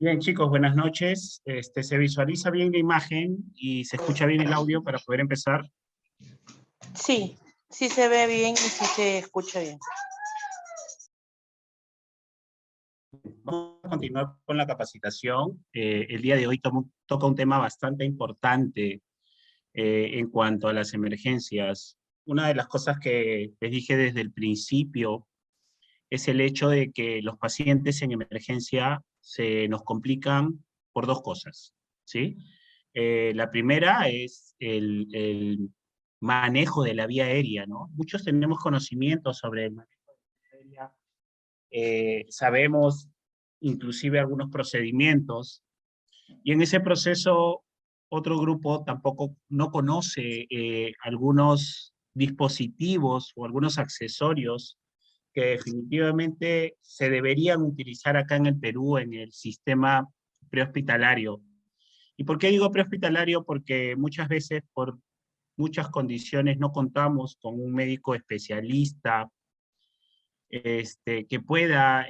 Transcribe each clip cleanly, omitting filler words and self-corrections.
Bien, chicos, buenas noches. ¿Se visualiza bien la imagen y se escucha bien el audio para poder empezar? Sí, sí se ve bien y sí se escucha bien. Vamos a continuar con la capacitación. El día de hoy toca un tema bastante importante en cuanto a las emergencias. Una de las cosas que les dije desde el principio es el hecho de que los pacientes en emergencia se nos complican por dos cosas, ¿sí? La primera es el manejo de la vía aérea, ¿no? Muchos tenemos conocimiento sobre el manejo de la vía aérea, sabemos inclusive algunos procedimientos, y en ese proceso otro grupo tampoco no conoce algunos dispositivos o algunos accesorios que definitivamente se deberían utilizar acá en el Perú en el sistema prehospitalario. ¿Y por qué digo prehospitalario? Porque muchas veces por muchas condiciones no contamos con un médico especialista que pueda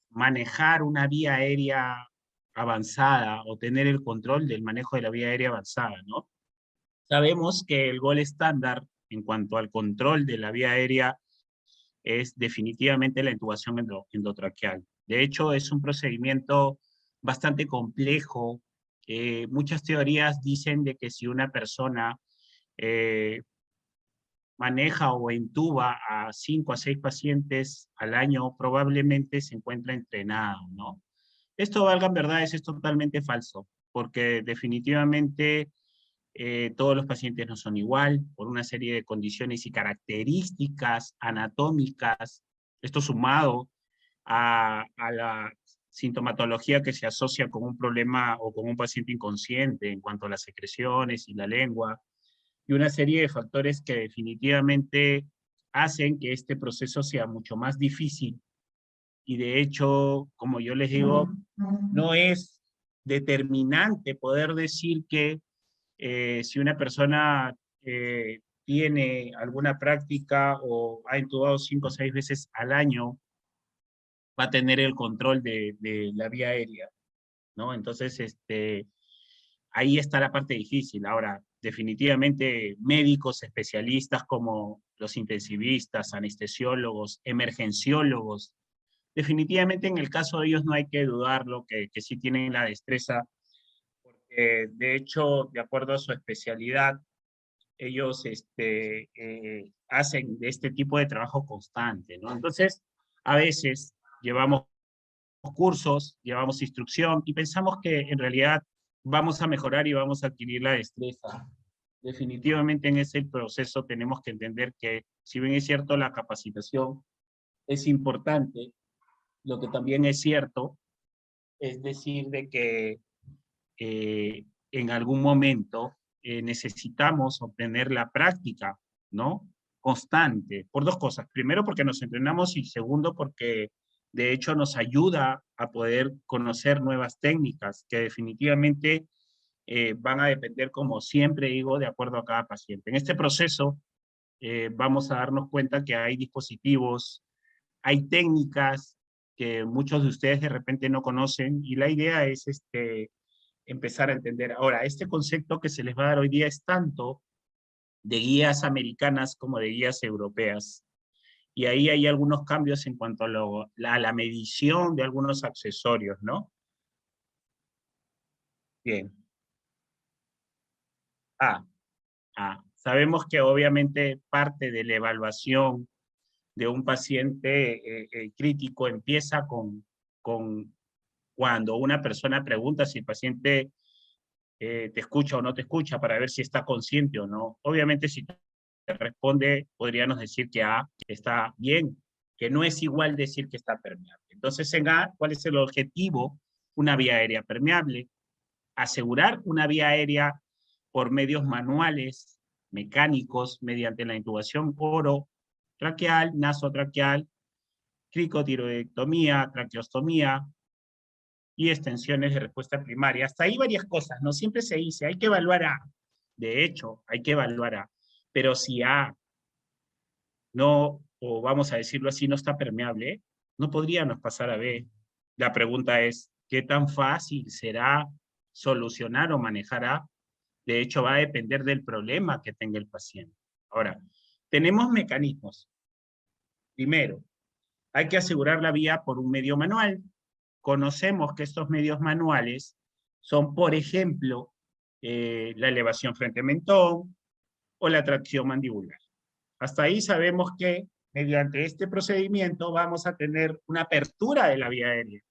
manejar una vía aérea avanzada o tener el control del manejo de la vía aérea avanzada, ¿no? Sabemos que el gol estándar en cuanto al control de la vía aérea es definitivamente la intubación endotraqueal. De hecho, es un procedimiento bastante complejo. Muchas teorías dicen de que si una persona eh, maneja o intuba a 5 a 6 pacientes al año, probablemente se encuentra entrenado, ¿no? Esto, valgan verdades, es totalmente falso, porque definitivamente todos los pacientes no son igual, por una serie de condiciones y características anatómicas, esto sumado a la sintomatología que se asocia con un problema o con un paciente inconsciente en cuanto a las secreciones y la lengua, y una serie de factores que definitivamente hacen que este proceso sea mucho más difícil. Y de hecho, como yo les digo, no es determinante poder decir que si una persona tiene alguna práctica o ha intubado 5 o 6 veces al año, va a tener el control de la vía aérea, ¿no? Entonces, ahí está la parte difícil. Ahora, definitivamente médicos especialistas como los intensivistas, anestesiólogos, emergenciólogos, definitivamente en el caso de ellos no hay que dudarlo, que sí tienen la destreza, porque de hecho, de acuerdo a su especialidad, ellos hacen de este tipo de trabajo constante, ¿no? Entonces, a veces llevamos cursos, llevamos instrucción y pensamos que en realidad vamos a mejorar y vamos a adquirir la destreza. Definitivamente en ese proceso tenemos que entender que, si bien es cierto, la capacitación es importante, lo que también es cierto es decir de que en algún momento necesitamos obtener la práctica, ¿no? Constante, por dos cosas. Primero, porque nos entrenamos y segundo, porque de hecho nos ayuda a poder conocer nuevas técnicas que definitivamente van a depender, como siempre digo, de acuerdo a cada paciente. En este proceso vamos a darnos cuenta que hay dispositivos, hay técnicas que muchos de ustedes de repente no conocen y la idea es empezar a entender. Ahora, este concepto que se les va a dar hoy día es tanto de guías americanas como de guías europeas. Y ahí hay algunos cambios en cuanto a la medición de algunos accesorios, ¿no? Bien. Ah, sabemos que obviamente parte de la evaluación de un paciente crítico empieza con cuando una persona pregunta si el paciente te escucha o no te escucha para ver si está consciente o no. Obviamente si te responde, podríamos decir que A está bien, que no es igual decir que está permeable. Entonces en A, ¿cuál es el objetivo? Una vía aérea permeable, asegurar una vía aérea por medios manuales, mecánicos, mediante la intubación orotraqueal, nasotraqueal, cricotiroidectomía, traqueostomía, y extensiones de respuesta primaria. Hasta ahí varias cosas, ¿no? Siempre se dice, hay que evaluar A. De hecho, hay que evaluar A. Pero si A no, o vamos a decirlo así, no está permeable, no podríamos pasar a B. La pregunta es, qué tan fácil será solucionar o manejará. De hecho, va a depender del problema que tenga el paciente. Ahora, tenemos mecanismos. Primero, hay que asegurar la vía por un medio manual. Conocemos que estos medios manuales son, por ejemplo, la elevación frente mentón o la tracción mandibular. Hasta ahí sabemos que mediante este procedimiento vamos a tener una apertura de la vía aérea.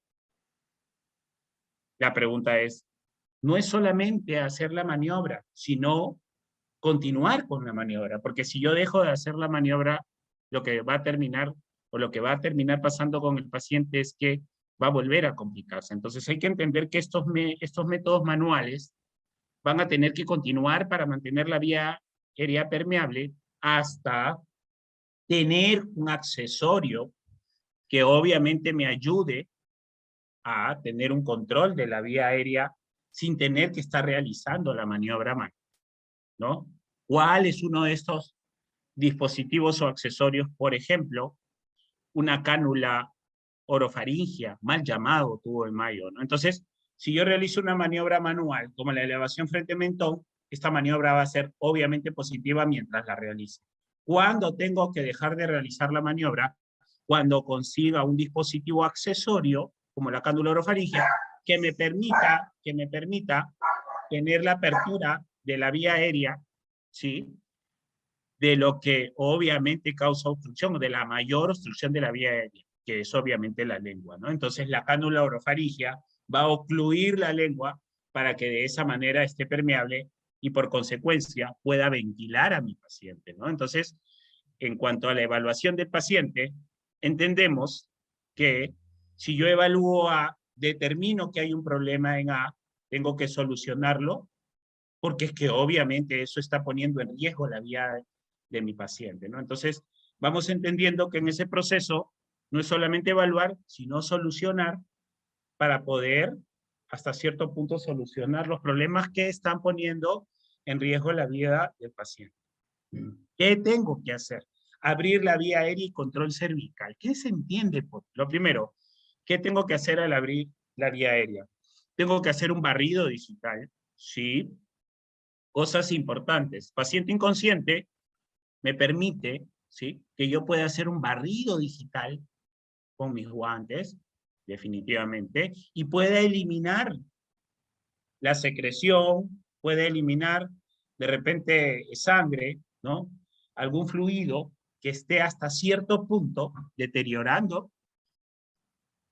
La pregunta es, no es solamente hacer la maniobra, sino continuar con la maniobra, porque si yo dejo de hacer la maniobra, lo que va a terminar, o lo que va a terminar pasando con el paciente es que va a volver a complicarse. Entonces hay que entender que estos métodos manuales van a tener que continuar para mantener la vía aérea permeable hasta tener un accesorio que obviamente me ayude a tener un control de la vía aérea sin tener que estar realizando la maniobra manual, ¿no? ¿Cuál es uno de estos dispositivos o accesorios? Por ejemplo, una cánula orofaringia, mal llamado tubo de mayo, ¿no? Entonces, si yo realizo una maniobra manual, como la elevación frente mentón, esta maniobra va a ser obviamente positiva mientras la realice. ¿Cuándo tengo que dejar de realizar la maniobra? Cuando consiga un dispositivo accesorio, como la cánula orofaringia, que me permita tener la apertura de la vía aérea, ¿sí? De lo que obviamente causa obstrucción, de la mayor obstrucción de la vía aérea, que es obviamente la lengua, ¿no? Entonces la cánula orofaringia va a ocluir la lengua para que de esa manera esté permeable y por consecuencia pueda ventilar a mi paciente, ¿no? Entonces, en cuanto a la evaluación del paciente, entendemos que si yo evalúo A, determino que hay un problema en A, tengo que solucionarlo, porque es que obviamente eso está poniendo en riesgo la vía de mi paciente, ¿no? Entonces, vamos entendiendo que en ese proceso no es solamente evaluar, sino solucionar para poder, hasta cierto punto, solucionar los problemas que están poniendo en riesgo la vida del paciente. ¿Qué tengo que hacer? Abrir la vía aérea y control cervical. ¿Qué se entiende por lo primero? ¿Qué tengo que hacer al abrir la vía aérea? Tengo que hacer un barrido digital, ¿sí? Cosas importantes. Paciente inconsciente me permite, ¿sí?, que yo pueda hacer un barrido digital con mis guantes, definitivamente, y pueda eliminar la secreción, puede eliminar de repente sangre, ¿no? Algún fluido que esté hasta cierto punto deteriorando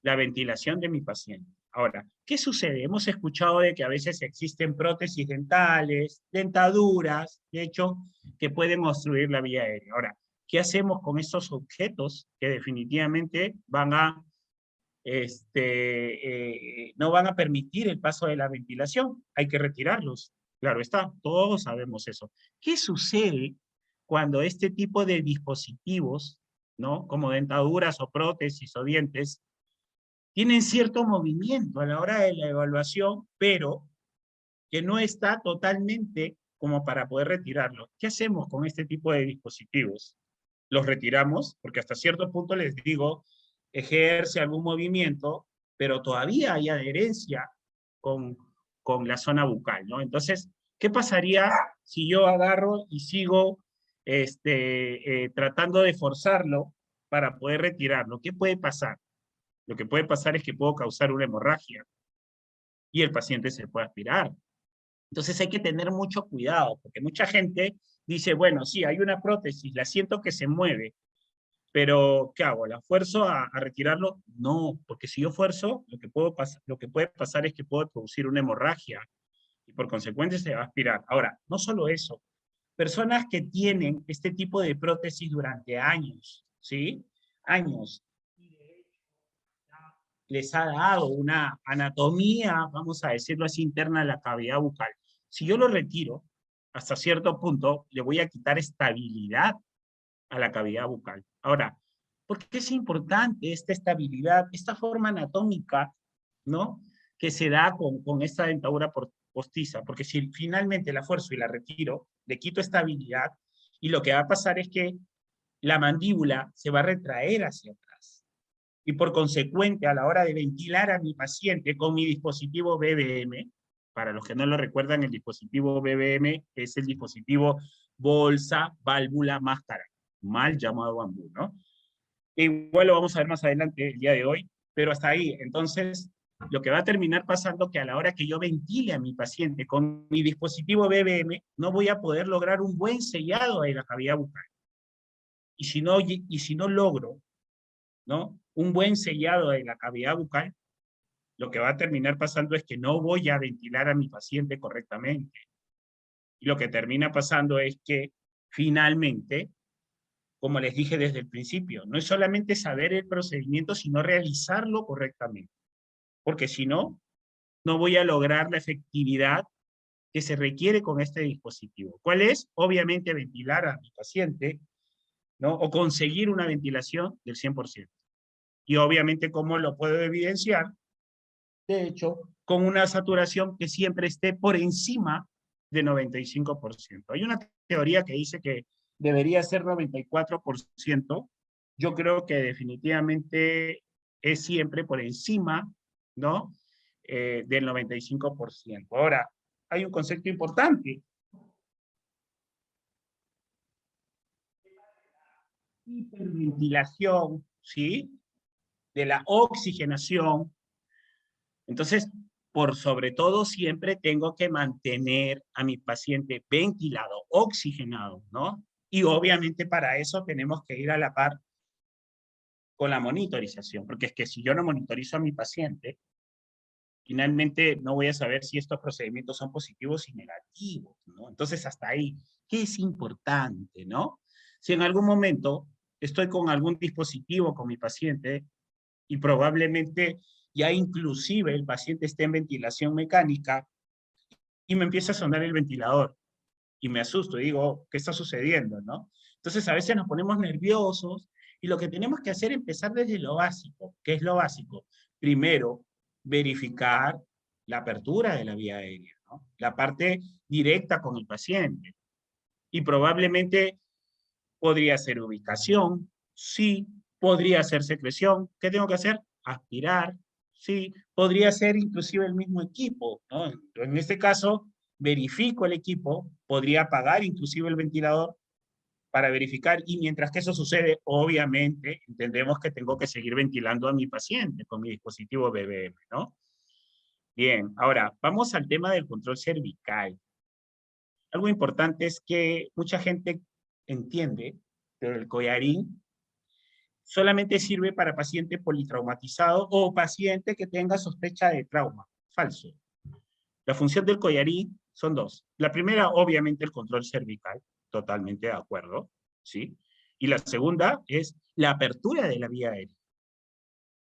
la ventilación de mi paciente. Ahora, ¿qué sucede? Hemos escuchado de que a veces existen prótesis dentales, dentaduras, de hecho, que pueden obstruir la vía aérea. Ahora, ¿qué hacemos con estos objetos que definitivamente van a, no van a permitir el paso de la ventilación? Hay que retirarlos. Claro está, todos sabemos eso. ¿Qué sucede cuando este tipo de dispositivos, ¿no?, como dentaduras o prótesis o dientes, tienen cierto movimiento a la hora de la evaluación, pero que no está totalmente como para poder retirarlo? ¿Qué hacemos con este tipo de dispositivos? Los retiramos, porque hasta cierto punto les digo, ejerce algún movimiento, pero todavía hay adherencia con, con la zona bucal, ¿no? Entonces, ¿qué pasaría si yo agarro y sigo tratando de forzarlo para poder retirarlo? ¿Qué puede pasar? Lo que puede pasar es que puedo causar una hemorragia y el paciente se puede aspirar. Entonces hay que tener mucho cuidado, porque mucha gente dice, bueno, sí, hay una prótesis, la siento que se mueve, pero ¿qué hago? ¿La fuerzo a retirarlo? No, porque si yo fuerzo, lo que puede pasar es que puedo producir una hemorragia y por consecuencia se va a aspirar. Ahora, no solo eso, personas que tienen este tipo de prótesis durante años, ¿sí? Años, les ha dado una anatomía, vamos a decirlo así, interna de la cavidad bucal. Si yo lo retiro, hasta cierto punto, le voy a quitar estabilidad a la cavidad bucal. Ahora, ¿por qué es importante esta estabilidad, esta forma anatómica, ¿no?, que se da con esta dentadura postiza? Porque si finalmente la fuerzo y la retiro, le quito estabilidad, y lo que va a pasar es que la mandíbula se va a retraer hacia atrás. Y por consecuente, a la hora de ventilar a mi paciente con mi dispositivo BBM, para los que no lo recuerdan, el dispositivo BBM es el dispositivo bolsa, válvula, máscara, mal llamado bambú, ¿no? Igual lo vamos a ver más adelante el día de hoy, pero hasta ahí. Entonces, lo que va a terminar pasando es que a la hora que yo ventile a mi paciente con mi dispositivo BBM, no voy a poder lograr un buen sellado de la cavidad bucal. Y si no logro, ¿no?, un buen sellado de la cavidad bucal, lo que va a terminar pasando es que no voy a ventilar a mi paciente correctamente. Y lo que termina pasando es que finalmente, como les dije desde el principio, no es solamente saber el procedimiento, sino realizarlo correctamente. Porque si no, no voy a lograr la efectividad que se requiere con este dispositivo. ¿Cuál es? Obviamente ventilar a mi paciente, ¿no?, o conseguir una ventilación del 100%. Y obviamente, ¿cómo lo puedo evidenciar? De hecho, con una saturación que siempre esté por encima de 95%. Hay una teoría que dice que debería ser 94%. Yo creo que definitivamente es siempre por encima, ¿no?, del 95%. Ahora, hay un concepto importante. Hiperventilación, ¿sí?, de la oxigenación. Entonces, por sobre todo, siempre tengo que mantener a mi paciente ventilado, oxigenado, ¿no? Y obviamente para eso tenemos que ir a la par con la monitorización, porque es que si yo no monitorizo a mi paciente, finalmente no voy a saber si estos procedimientos son positivos y negativos, ¿no? Entonces, hasta ahí, ¿qué es importante, no? Si en algún momento estoy con algún dispositivo con mi paciente y probablemente ya inclusive el paciente esté en ventilación mecánica y me empieza a sonar el ventilador y me asusto y digo, ¿qué está sucediendo, no? Entonces a veces nos ponemos nerviosos y lo que tenemos que hacer es empezar desde lo básico. ¿Qué es lo básico? Primero, verificar la apertura de la vía aérea, ¿no?, la parte directa con el paciente. Y probablemente podría ser ubicación, sí. Podría ser secreción. ¿Qué tengo que hacer? Aspirar, sí. Podría ser inclusive el mismo equipo, ¿no? En este caso, verifico el equipo, podría apagar inclusive el ventilador para verificar, y mientras que eso sucede, obviamente, entendemos que tengo que seguir ventilando a mi paciente con mi dispositivo BBM, ¿no? Bien, ahora, vamos al tema del control cervical. Algo importante es que mucha gente entiende que el collarín solamente sirve para paciente politraumatizado o paciente que tenga sospecha de trauma. Falso. La función del collarín son dos. La primera, obviamente, el control cervical, totalmente de acuerdo, ¿sí? Y la segunda es la apertura de la vía aérea,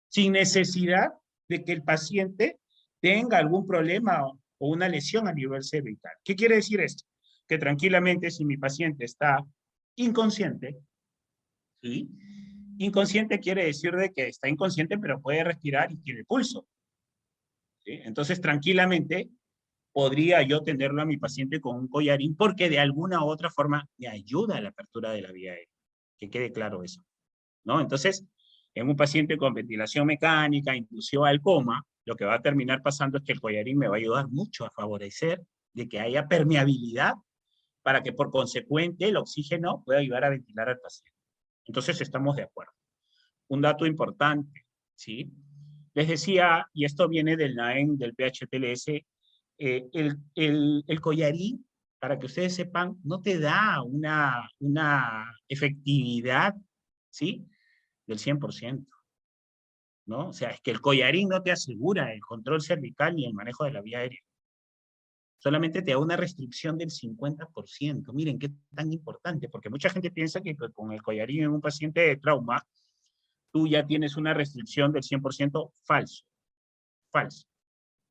sin necesidad de que el paciente tenga algún problema o una lesión a nivel cervical. ¿Qué quiere decir esto? Que tranquilamente, si mi paciente está inconsciente, ¿sí? Inconsciente quiere decir de que está inconsciente, pero puede respirar y tiene pulso, ¿sí? Entonces, tranquilamente, podría yo tenerlo a mi paciente con un collarín porque de alguna u otra forma me ayuda a la apertura de la vía aérea. Que quede claro eso, ¿no? Entonces, en un paciente con ventilación mecánica, inducido al coma, lo que va a terminar pasando es que el collarín me va a ayudar mucho a favorecer de que haya permeabilidad para que por consecuente el oxígeno pueda ayudar a ventilar al paciente. Entonces, estamos de acuerdo. Un dato importante, ¿sí? Les decía, y esto viene del NAEM, del PHTLS, el collarín, para que ustedes sepan, no te da una efectividad, ¿sí?, del 100%, ¿no? O sea, es que el collarín no te asegura el control cervical ni el manejo de la vía aérea. Solamente te da una restricción del 50%. Miren qué tan importante, porque mucha gente piensa que con el collarín en un paciente de trauma, tú ya tienes una restricción del 100%. Falso. Falso.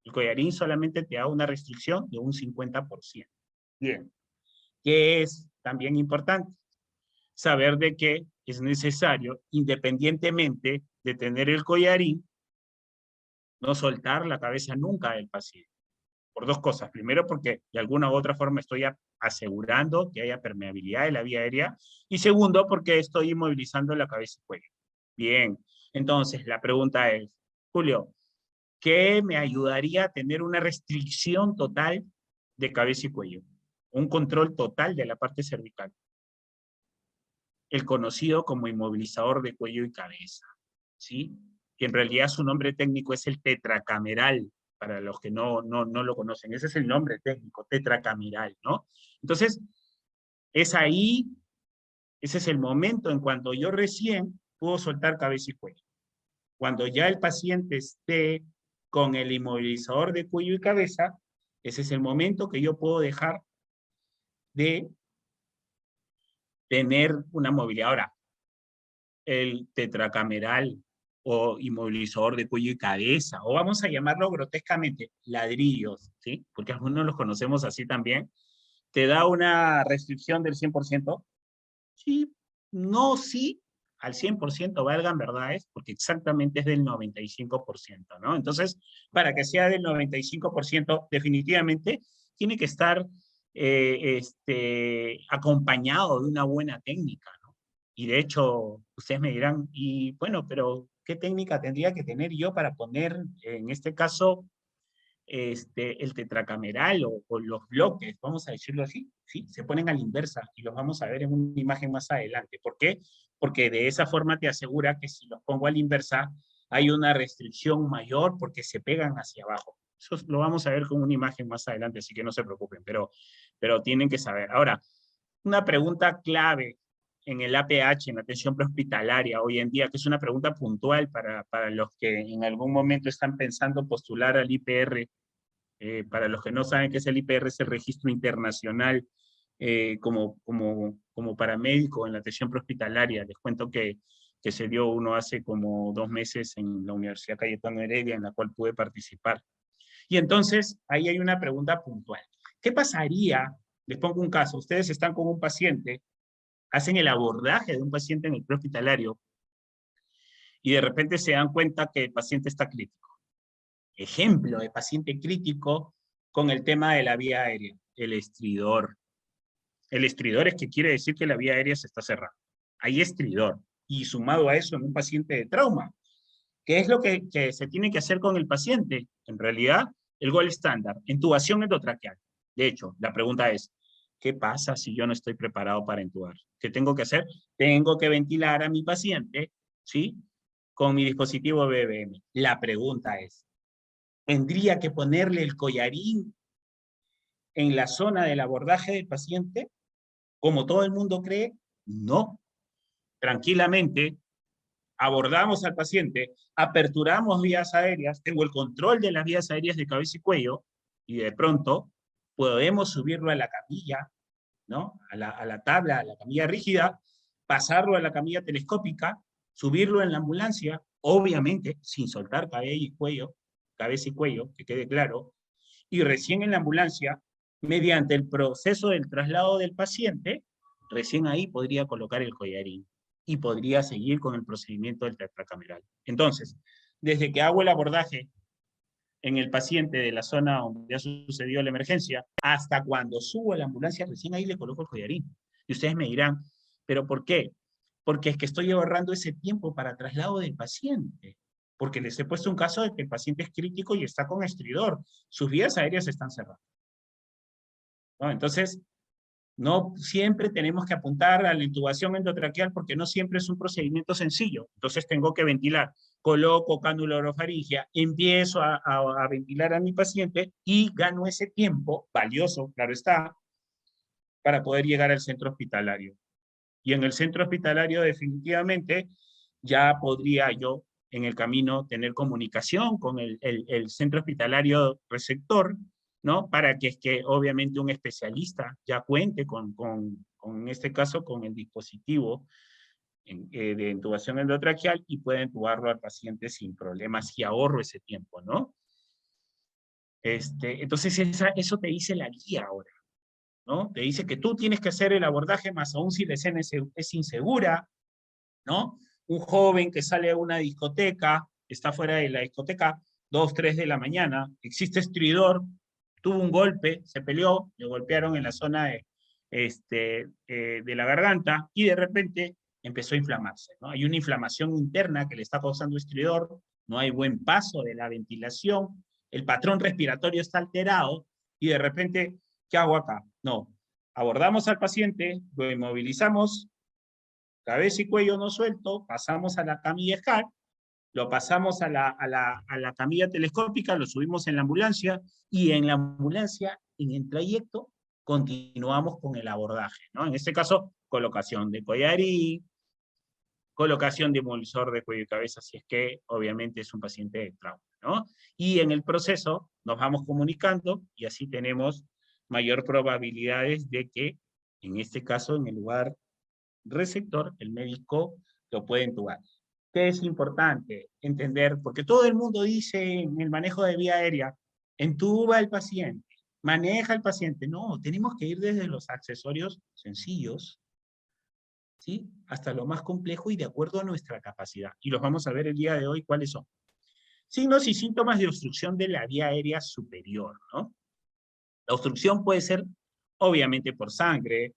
El collarín solamente te da una restricción de un 50%. Bien. ¿Qué es también importante? Saber de que es necesario, independientemente de tener el collarín, no soltar la cabeza nunca del paciente. Por dos cosas. Primero, porque de alguna u otra forma estoy asegurando que haya permeabilidad de la vía aérea. Y segundo, porque estoy inmovilizando la cabeza y cuello. Bien. Entonces, la pregunta es, Julio, ¿qué me ayudaría a tener una restricción total de cabeza y cuello? Un control total de la parte cervical. El conocido como inmovilizador de cuello y cabeza, ¿sí? Que en realidad su nombre técnico es el tetracameral, para los que no lo conocen. Ese es el nombre técnico, tetracameral, ¿no? Entonces, es ahí, ese es el momento en cuando yo recién puedo soltar cabeza y cuello. Cuando ya el paciente esté con el inmovilizador de cuello y cabeza, ese es el momento que yo puedo dejar de tener una movilidad. Ahora, el tetracameral o inmovilizador de cuello y cabeza, o vamos a llamarlo grotescamente ladrillos, ¿sí? Porque algunos los conocemos así también, ¿te da una restricción del 100%? Sí, no, sí, al 100% valgan verdades, porque exactamente es del 95%, ¿no? Entonces, para que sea del 95%, definitivamente tiene que estar acompañado de una buena técnica, ¿no? Y de hecho, ustedes me dirán, y bueno, pero ¿qué técnica tendría que tener yo para poner, en este caso, el tetracameral o los bloques, vamos a decirlo así, ¿sí? Se ponen a la inversa y los vamos a ver en una imagen más adelante. ¿Por qué? Porque de esa forma te asegura que si los pongo a la inversa hay una restricción mayor porque se pegan hacia abajo. Eso lo vamos a ver con una imagen más adelante, así que no se preocupen, pero tienen que saber. Ahora, una pregunta clave en el APH, en la atención prehospitalaria hoy en día, que es una pregunta puntual para los que en algún momento están pensando postular al IPR. Para los que no saben qué es el IPR, es el registro internacional como paramédico en la atención prehospitalaria. Les cuento que se dio uno hace como 2 meses en la Universidad Cayetano Heredia, en la cual pude participar. Y entonces, ahí hay una pregunta puntual. ¿Qué pasaría? Les pongo un caso. Ustedes están con un paciente, hacen el abordaje de un paciente en el prehospitalario y de repente se dan cuenta que el paciente está crítico. Ejemplo de paciente crítico con el tema de la vía aérea, el estridor. El estridor es que quiere decir que la vía aérea se está cerrando. Hay estridor. Y sumado a eso en un paciente de trauma. ¿Qué es lo que se tiene que hacer con el paciente? En realidad, el gold estándar, intubación endotraqueal. De hecho, la pregunta es, ¿qué pasa si yo no estoy preparado para intubar? ¿Qué tengo que hacer? Tengo que ventilar a mi paciente, ¿sí? Con mi dispositivo BBM. La pregunta es, ¿tendría que ponerle el collarín en la zona del abordaje del paciente? Como todo el mundo cree, no. Tranquilamente, abordamos al paciente, aperturamos vías aéreas, tengo el control de las vías aéreas de cabeza y cuello, y de pronto podemos subirlo a la camilla, ¿no? A la tabla, a la camilla rígida, pasarlo a la camilla telescópica, subirlo en la ambulancia, obviamente sin soltar cabeza y cuello, que quede claro, y recién en la ambulancia, mediante el proceso del traslado del paciente, recién ahí podría colocar el collarín y podría seguir con el procedimiento del tetracameral. Entonces, desde que hago el abordaje en el paciente de la zona donde ya sucedió la emergencia, hasta cuando subo a la ambulancia, recién ahí le coloco el collarín. Y ustedes me dirán, ¿pero por qué? Porque es que estoy ahorrando ese tiempo para traslado del paciente. Porque les he puesto un caso de que el paciente es crítico y está con estridor. Sus vías aéreas están cerradas, ¿no? Entonces, no siempre tenemos que apuntar a la intubación endotraqueal porque no siempre es un procedimiento sencillo. Entonces tengo que ventilar. Coloco cánula orofaringia, empiezo a ventilar a mi paciente y gano ese tiempo, valioso, claro está, para poder llegar al centro hospitalario. Y en el centro hospitalario definitivamente ya podría yo en el camino tener comunicación con el centro hospitalario receptor, ¿no? Para que es que obviamente un especialista ya cuente en este caso, con el dispositivo de intubación endotraqueal y pueda intubarlo al paciente sin problemas y ahorro ese tiempo, ¿no? Entonces eso te dice la guía ahora, ¿no? Te dice que tú tienes que hacer el abordaje más aún si la escena es insegura, ¿no? Un joven que sale a una discoteca, está fuera de la discoteca, 2, 3 de la mañana, existe estridor, tuvo un golpe, se peleó, le golpearon en la zona de la garganta y de repente empezó a inflamarse, ¿no? Hay una inflamación interna que le está causando estridor, no hay buen paso de la ventilación, el patrón respiratorio está alterado, y de repente, ¿qué hago acá? No, abordamos al paciente, lo inmovilizamos, cabeza y cuello no suelto, pasamos a la camilla SCAR, lo pasamos a la camilla telescópica, lo subimos en la ambulancia, y en la ambulancia, en el trayecto, continuamos con el abordaje, ¿no? En este caso, colocación de collarín, colocación de emulsor de cuello y cabeza, si es que obviamente es un paciente de trauma, ¿no? Y en el proceso nos vamos comunicando y así tenemos mayor probabilidades de que, en este caso, en el lugar receptor, el médico lo puede entubar. ¿Qué es importante entender? Porque todo el mundo dice en el manejo de vía aérea, entuba al paciente, maneja al paciente. No, tenemos que ir desde los accesorios sencillos, ¿sí? Hasta lo más complejo y de acuerdo a nuestra capacidad. Y los vamos a ver el día de hoy cuáles son. Signos y síntomas de obstrucción de la vía aérea superior, ¿no? La obstrucción puede ser, obviamente, por sangre,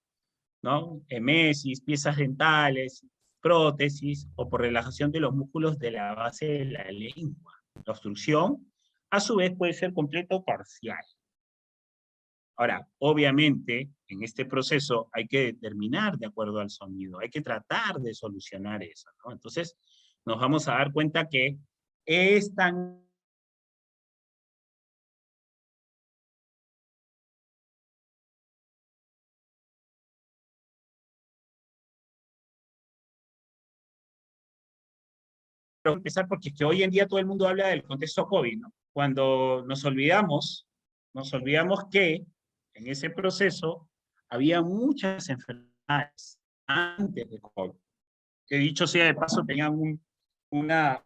¿no? Emesis, piezas dentales, prótesis, o por relajación de los músculos de la base de la lengua. La obstrucción, a su vez, puede ser completa o parcial. Ahora, obviamente, en este proceso hay que determinar de acuerdo al sonido, hay que tratar de solucionar eso, ¿no? Entonces, nos vamos a dar cuenta que es tan empezar porque es que hoy en día todo el mundo habla del contexto COVID, ¿no? Cuando nos olvidamos que en ese proceso había muchas enfermedades antes de COVID, que dicho sea de paso tenían un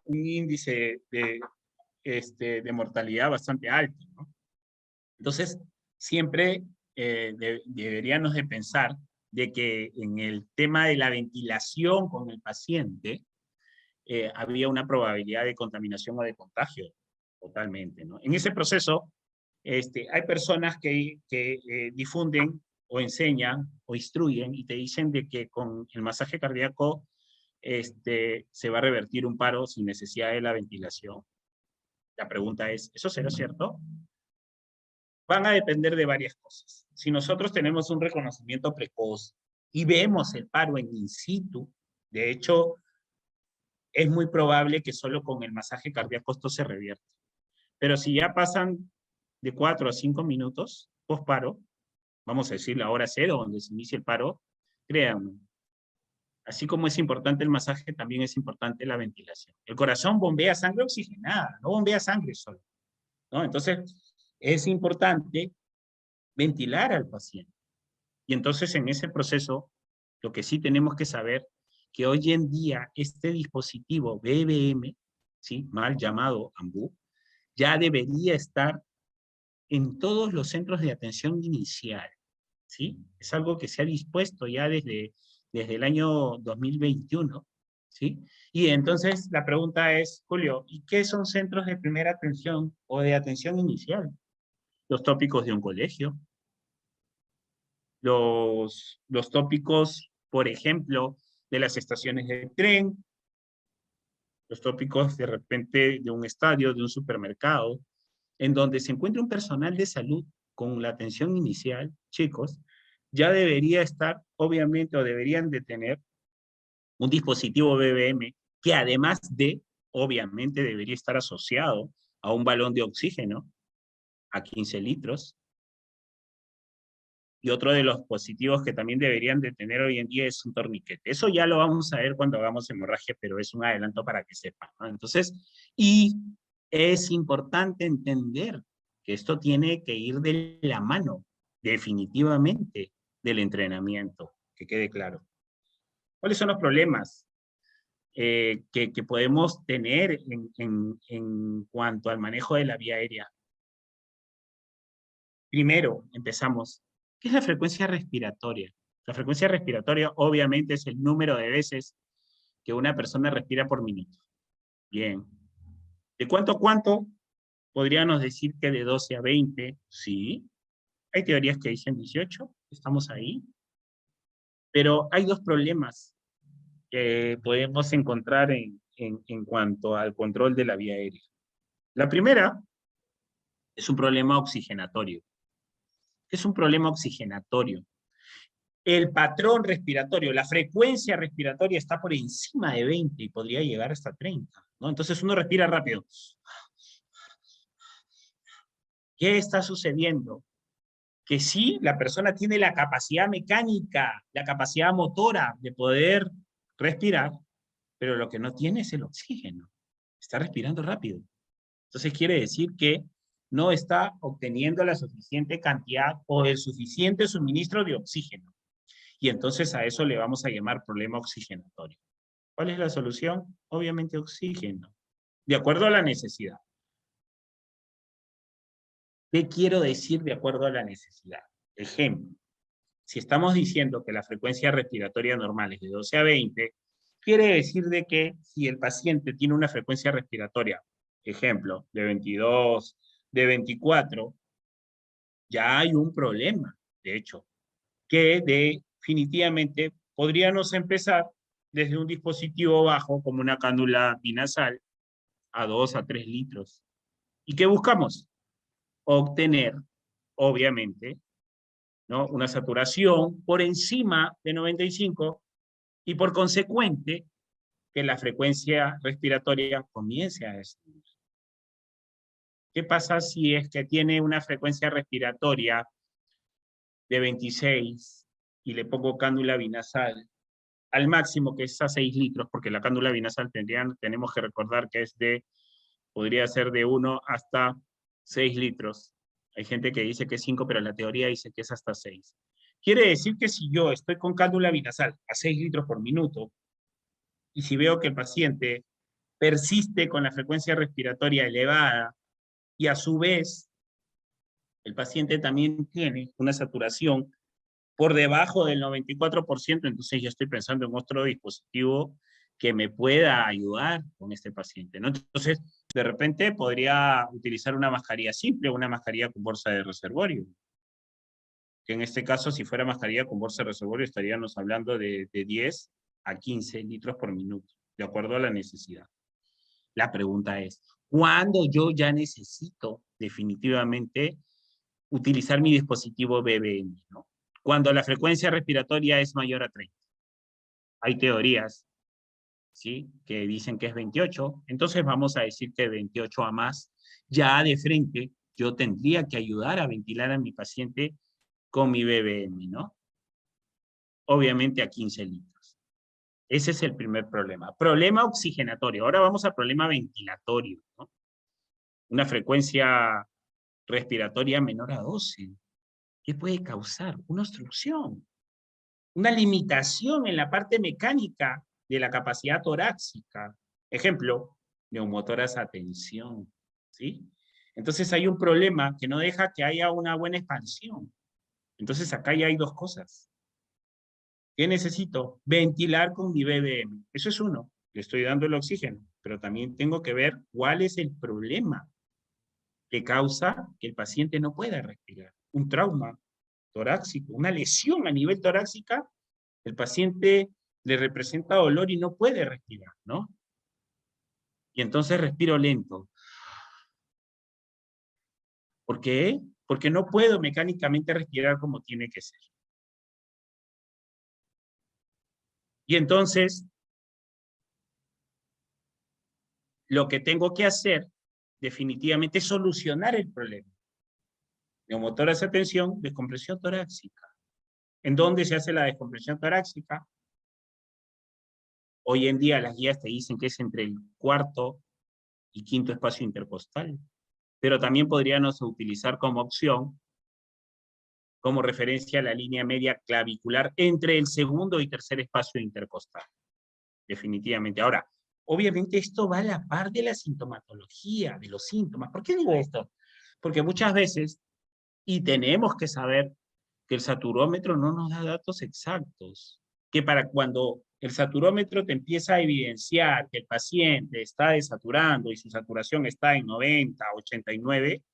índice de mortalidad bastante alto, ¿no? Entonces, siempre deberíamos de pensar de que en el tema de la ventilación con el paciente, había una probabilidad de contaminación o de contagio, totalmente, ¿no? En ese proceso, hay personas que difunden o enseñan o instruyen y te dicen de que con el masaje cardíaco se va a revertir un paro sin necesidad de la ventilación. La pregunta es, ¿eso será cierto? Van a depender de varias cosas. Si nosotros tenemos un reconocimiento precoz y vemos el paro en in situ, de hecho, es muy probable que solo con el masaje cardíaco esto se revierta. Pero si ya pasan de 4 a 5 minutos post-paro, vamos a decir la hora cero, donde se inicia el paro, créanme, así como es importante el masaje, también es importante la ventilación. El corazón bombea sangre oxigenada, no bombea sangre solo, ¿no? Entonces, es importante ventilar al paciente. Y entonces, en ese proceso, lo que sí tenemos que saber, que hoy en día este dispositivo BBM, ¿sí? Mal llamado AMBU, ya debería estar en todos los centros de atención inicial, ¿sí? Es algo que se ha dispuesto ya desde el año 2021, ¿sí? Y entonces la pregunta es, Julio, ¿y qué son centros de primera atención o de atención inicial? Los tópicos de un colegio, los tópicos, por ejemplo, de las estaciones de tren, los tópicos de repente de un estadio, de un supermercado, en donde se encuentra un personal de salud con la atención inicial, chicos, ya debería estar, obviamente, o deberían de tener un dispositivo BBM que además de, obviamente, debería estar asociado a un balón de oxígeno a 15 litros. Y otro de los dispositivos que también deberían de tener hoy en día es un torniquete. Eso ya lo vamos a ver cuando hagamos hemorragia, pero es un adelanto para que sepan, ¿no? Entonces, y es importante entender que esto tiene que ir de la mano, definitivamente, del entrenamiento, que quede claro. ¿Cuáles son los problemas que podemos tener en cuanto al manejo de la vía aérea? Primero, empezamos. ¿Qué es la frecuencia respiratoria? La frecuencia respiratoria obviamente es el número de veces que una persona respira por minuto. Bien. ¿De cuánto a cuánto? Podríamos decir que de 12 a 20, sí. Hay teorías que dicen 18, estamos ahí. Pero hay dos problemas que podemos encontrar en cuanto al control de la vía aérea. La primera es un problema oxigenatorio. ¿Qué es un problema oxigenatorio? El patrón respiratorio, la frecuencia respiratoria está por encima de 20 y podría llegar hasta 30, ¿no? Entonces uno respira rápido. ¿Qué está sucediendo? Que sí, la persona tiene la capacidad mecánica, la capacidad motora de poder respirar, pero lo que no tiene es el oxígeno. Está respirando rápido. Entonces quiere decir que no está obteniendo la suficiente cantidad o el suficiente suministro de oxígeno. Y entonces a eso le vamos a llamar problema oxigenatorio. ¿Cuál es la solución? Obviamente oxígeno, de acuerdo a la necesidad. ¿Qué quiero decir de acuerdo a la necesidad? Ejemplo, si estamos diciendo que la frecuencia respiratoria normal es de 12 a 20, quiere decir de que si el paciente tiene una frecuencia respiratoria, ejemplo, de 22, de 24, ya hay un problema, de hecho, que definitivamente podríamos empezar desde un dispositivo bajo, como una cánula binasal, a 2 a 3 litros. ¿Y qué buscamos? Obtener, obviamente, ¿no?, una saturación por encima de 95 y por consecuente que la frecuencia respiratoria comience a descender. ¿Qué pasa si es que tiene una frecuencia respiratoria de 26 y le pongo cánula binasal al máximo, que es a 6 litros, porque la cánula binasal tenemos que recordar que podría ser de 1 hasta 6 litros. Hay gente que dice que es 5, pero la teoría dice que es hasta 6. Quiere decir que si yo estoy con cánula binasal a 6 litros por minuto, y si veo que el paciente persiste con la frecuencia respiratoria elevada, y a su vez el paciente también tiene una saturación por debajo del 94%, entonces yo estoy pensando en otro dispositivo que me pueda ayudar con este paciente, ¿no? Entonces, de repente podría utilizar una mascarilla simple, una mascarilla con bolsa de reservorio, que en este caso, si fuera mascarilla con bolsa de reservorio, estaríamos hablando de 10 a 15 litros por minuto, de acuerdo a la necesidad. La pregunta es, ¿cuándo yo ya necesito definitivamente utilizar mi dispositivo BBM, ¿no? Cuando la frecuencia respiratoria es mayor a 30. Hay teorías, ¿sí?, que dicen que es 28, entonces vamos a decir que 28 a más, ya de frente yo tendría que ayudar a ventilar a mi paciente con mi BBM, ¿no? Obviamente a 15 litros. Ese es el primer problema. Problema oxigenatorio. Ahora vamos al problema ventilatorio, ¿no? Una frecuencia respiratoria menor a 12. ¿Qué puede causar? Una obstrucción, una limitación en la parte mecánica de la capacidad torácica. Ejemplo, neumotórax a tensión, ¿sí? Entonces hay un problema que no deja que haya una buena expansión. Entonces acá ya hay dos cosas. ¿Qué necesito? Ventilar con mi BBM. Eso es uno. Le estoy dando el oxígeno, pero también tengo que ver cuál es el problema que causa que el paciente no pueda respirar. Un trauma torácico, una lesión a nivel torácica, el paciente le representa dolor y no puede respirar, ¿no? Y entonces respiro lento. ¿Por qué? Porque no puedo mecánicamente respirar como tiene que ser. Y entonces, lo que tengo que hacer definitivamente es solucionar el problema. Neumotórax a tensión, descompresión torácica. ¿En dónde se hace la descompresión torácica? Hoy en día las guías te dicen que es entre el cuarto y quinto espacio intercostal, pero también podríamos utilizar como opción, como referencia, la línea media clavicular entre el segundo y tercer espacio intercostal, definitivamente. Ahora, obviamente esto va a la par de la sintomatología, de los síntomas. ¿Por qué digo esto? Porque muchas veces, y tenemos que saber que el saturómetro no nos da datos exactos, que para cuando el saturómetro te empieza a evidenciar que el paciente está desaturando y su saturación está en 90, 89,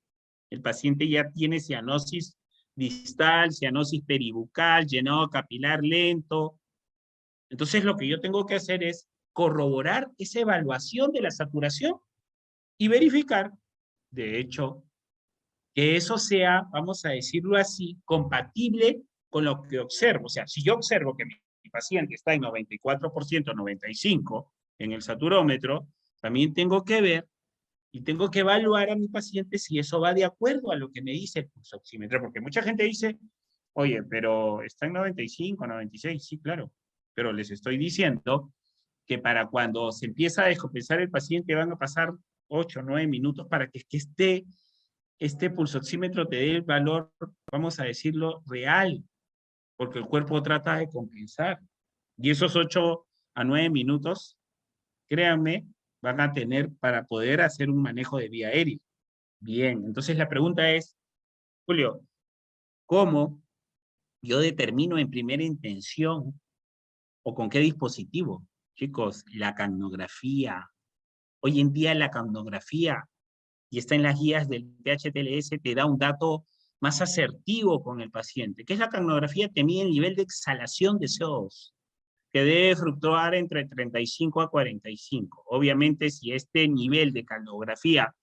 el paciente ya tiene cianosis distal, cianosis peribucal, llenado capilar lento, Entonces lo que yo tengo que hacer es corroborar esa evaluación de la saturación y verificar, de hecho, que eso sea, vamos a decirlo así, compatible con lo que observo. O sea, si yo observo que mi paciente está en 94%, 95% en el saturómetro, también tengo que ver y tengo que evaluar a mi paciente si eso va de acuerdo a lo que me dice el pulso oxímetro, porque mucha gente dice, oye, pero está en 95, 96, sí, claro, pero les estoy diciendo que para cuando se empieza a descompensar el paciente van a pasar 8 o 9 minutos para que este pulsoxímetro te dé el valor, vamos a decirlo, real, porque el cuerpo trata de compensar. Y esos 8 a 9 minutos, créanme, van a tener para poder hacer un manejo de vía aérea. Bien, entonces la pregunta es, Julio, ¿cómo yo determino en primera intención o con qué dispositivo? Chicos, la capnografía. Hoy en día la capnografía, y está en las guías del PHTLS, te da un dato más asertivo con el paciente. ¿Qué es la capnografía? Te mide el nivel de exhalación de CO2, que debe fluctuar entre 35 a 45. Obviamente, si este nivel de capnografía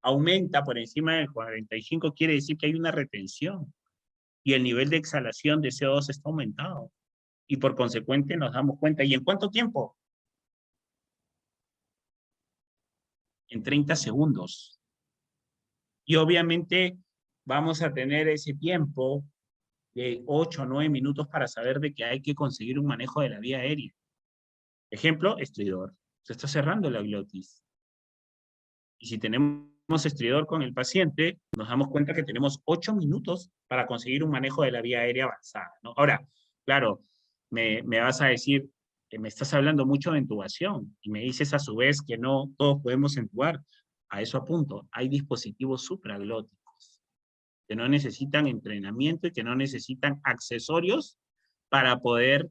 aumenta por encima del 45, quiere decir que hay una retención y el nivel de exhalación de CO2 está aumentado. Y por consecuente nos damos cuenta. ¿Y en cuánto tiempo? En 30 segundos. Y obviamente vamos a tener ese tiempo de 8 o 9 minutos para saber de que hay que conseguir un manejo de la vía aérea. Ejemplo, estridor. Se está cerrando la glotis. Y si tenemos estridor con el paciente, nos damos cuenta que tenemos 8 minutos para conseguir un manejo de la vía aérea avanzada, ¿no? Ahora, claro, me vas a decir que me estás hablando mucho de intubación y me dices a su vez que no todos podemos intubar. A eso apunto. Hay dispositivos supraglóticos que no necesitan entrenamiento y que no necesitan accesorios para poder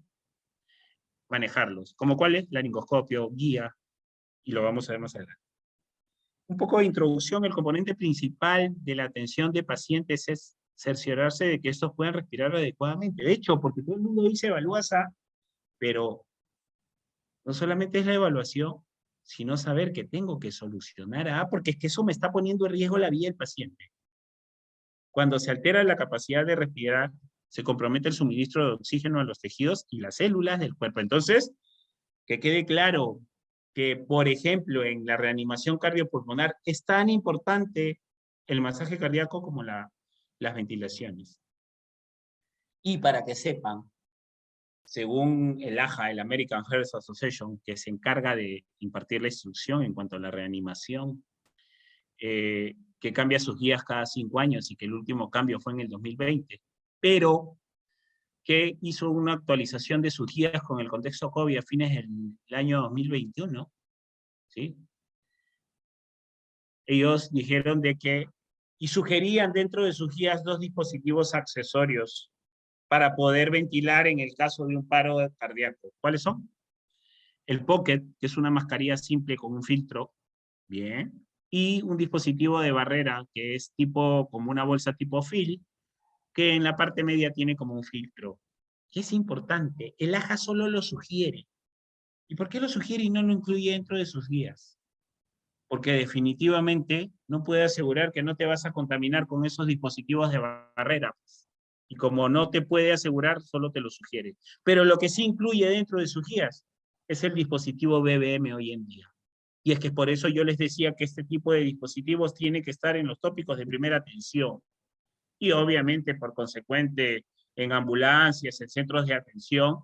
manejarlos. ¿Como cuál es? Laringoscopio, guía, y lo vamos a ver más adelante. Un poco de introducción, el componente principal de la atención de pacientes es cerciorarse de que estos puedan respirar adecuadamente. De hecho, porque todo el mundo dice evalúasa, pero no solamente es la evaluación, sino saber que tengo que solucionar porque es que eso me está poniendo en riesgo la vida del paciente. Cuando se altera la capacidad de respirar, se compromete el suministro de oxígeno a los tejidos y las células del cuerpo. Entonces, que quede claro que, por ejemplo, en la reanimación cardiopulmonar es tan importante el masaje cardíaco como las ventilaciones. Y para que sepan, según el AHA, el American Heart Association, que se encarga de impartir la instrucción en cuanto a la reanimación, que cambia sus guías cada 5 años y que el último cambio fue en el 2020, pero que hizo una actualización de sus guías con el contexto COVID a fines del año 2021, ¿sí? Ellos dijeron de que, y sugerían dentro de sus guías 2 dispositivos accesorios para poder ventilar en el caso de un paro cardíaco. ¿Cuáles son? El Pocket, que es una mascarilla simple con un filtro, bien, y un dispositivo de barrera, que es tipo, como una bolsa tipo Phil, que en la parte media tiene como un filtro. ¿Qué es importante? El AHA solo lo sugiere. ¿Y por qué lo sugiere y no lo incluye dentro de sus guías? Porque definitivamente no puede asegurar que no te vas a contaminar con esos dispositivos de barrera. Y como no te puede asegurar, solo te lo sugiere. Pero lo que sí incluye dentro de sus guías es el dispositivo BBM hoy en día. Y es que por eso yo les decía que este tipo de dispositivos tiene que estar en los tópicos de primera atención. Y obviamente, por consecuente, en ambulancias, en centros de atención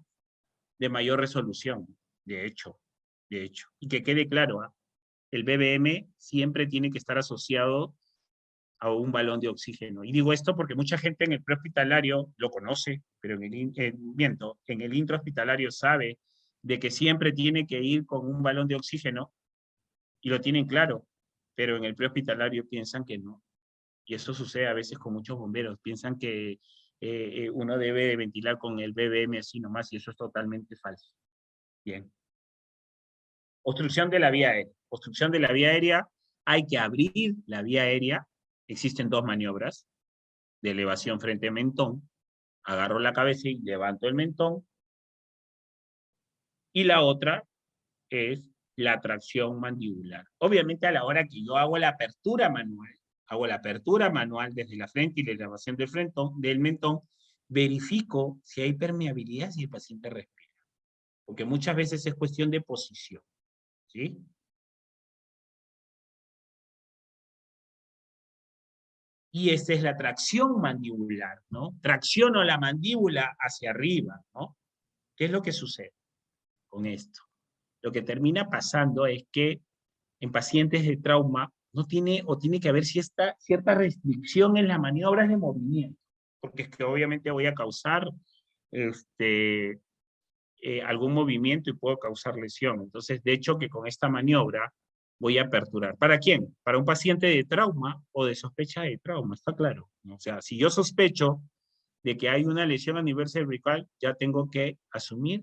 de mayor resolución, de hecho. Y que quede claro, el BBM siempre tiene que estar asociado a un balón de oxígeno. Y digo esto porque mucha gente en el prehospitalario lo conoce, pero en el intrahospitalario sabe de que siempre tiene que ir con un balón de oxígeno y lo tienen claro, pero en el prehospitalario piensan que no. Y eso sucede a veces con muchos bomberos, piensan que uno debe ventilar con el BBM así nomás y eso es totalmente falso. Bien. Obstrucción de la vía aérea. Obstrucción de la vía aérea, hay que abrir la vía aérea. Existen 2 maniobras de elevación frente al mentón. Agarro la cabeza y levanto el mentón. Y la otra es la tracción mandibular. Obviamente a la hora que yo hago la apertura manual desde la frente y la elevación del mentón, verifico si hay permeabilidad, si el paciente respira. Porque muchas veces es cuestión de posición, ¿sí? Y esta es la tracción mandibular, ¿no? Tracciono la mandíbula hacia arriba, ¿no? ¿Qué es lo que sucede con esto? Lo que termina pasando es que en pacientes de trauma no tiene o tiene que haber cierta restricción en las maniobras de movimiento, porque es que obviamente voy a causar algún movimiento y puedo causar lesión. Entonces, de hecho, que con esta maniobra voy a aperturar. ¿Para quién? Para un paciente de trauma o de sospecha de trauma, está claro. O sea, si yo sospecho de que hay una lesión a nivel cervical, ya tengo que asumir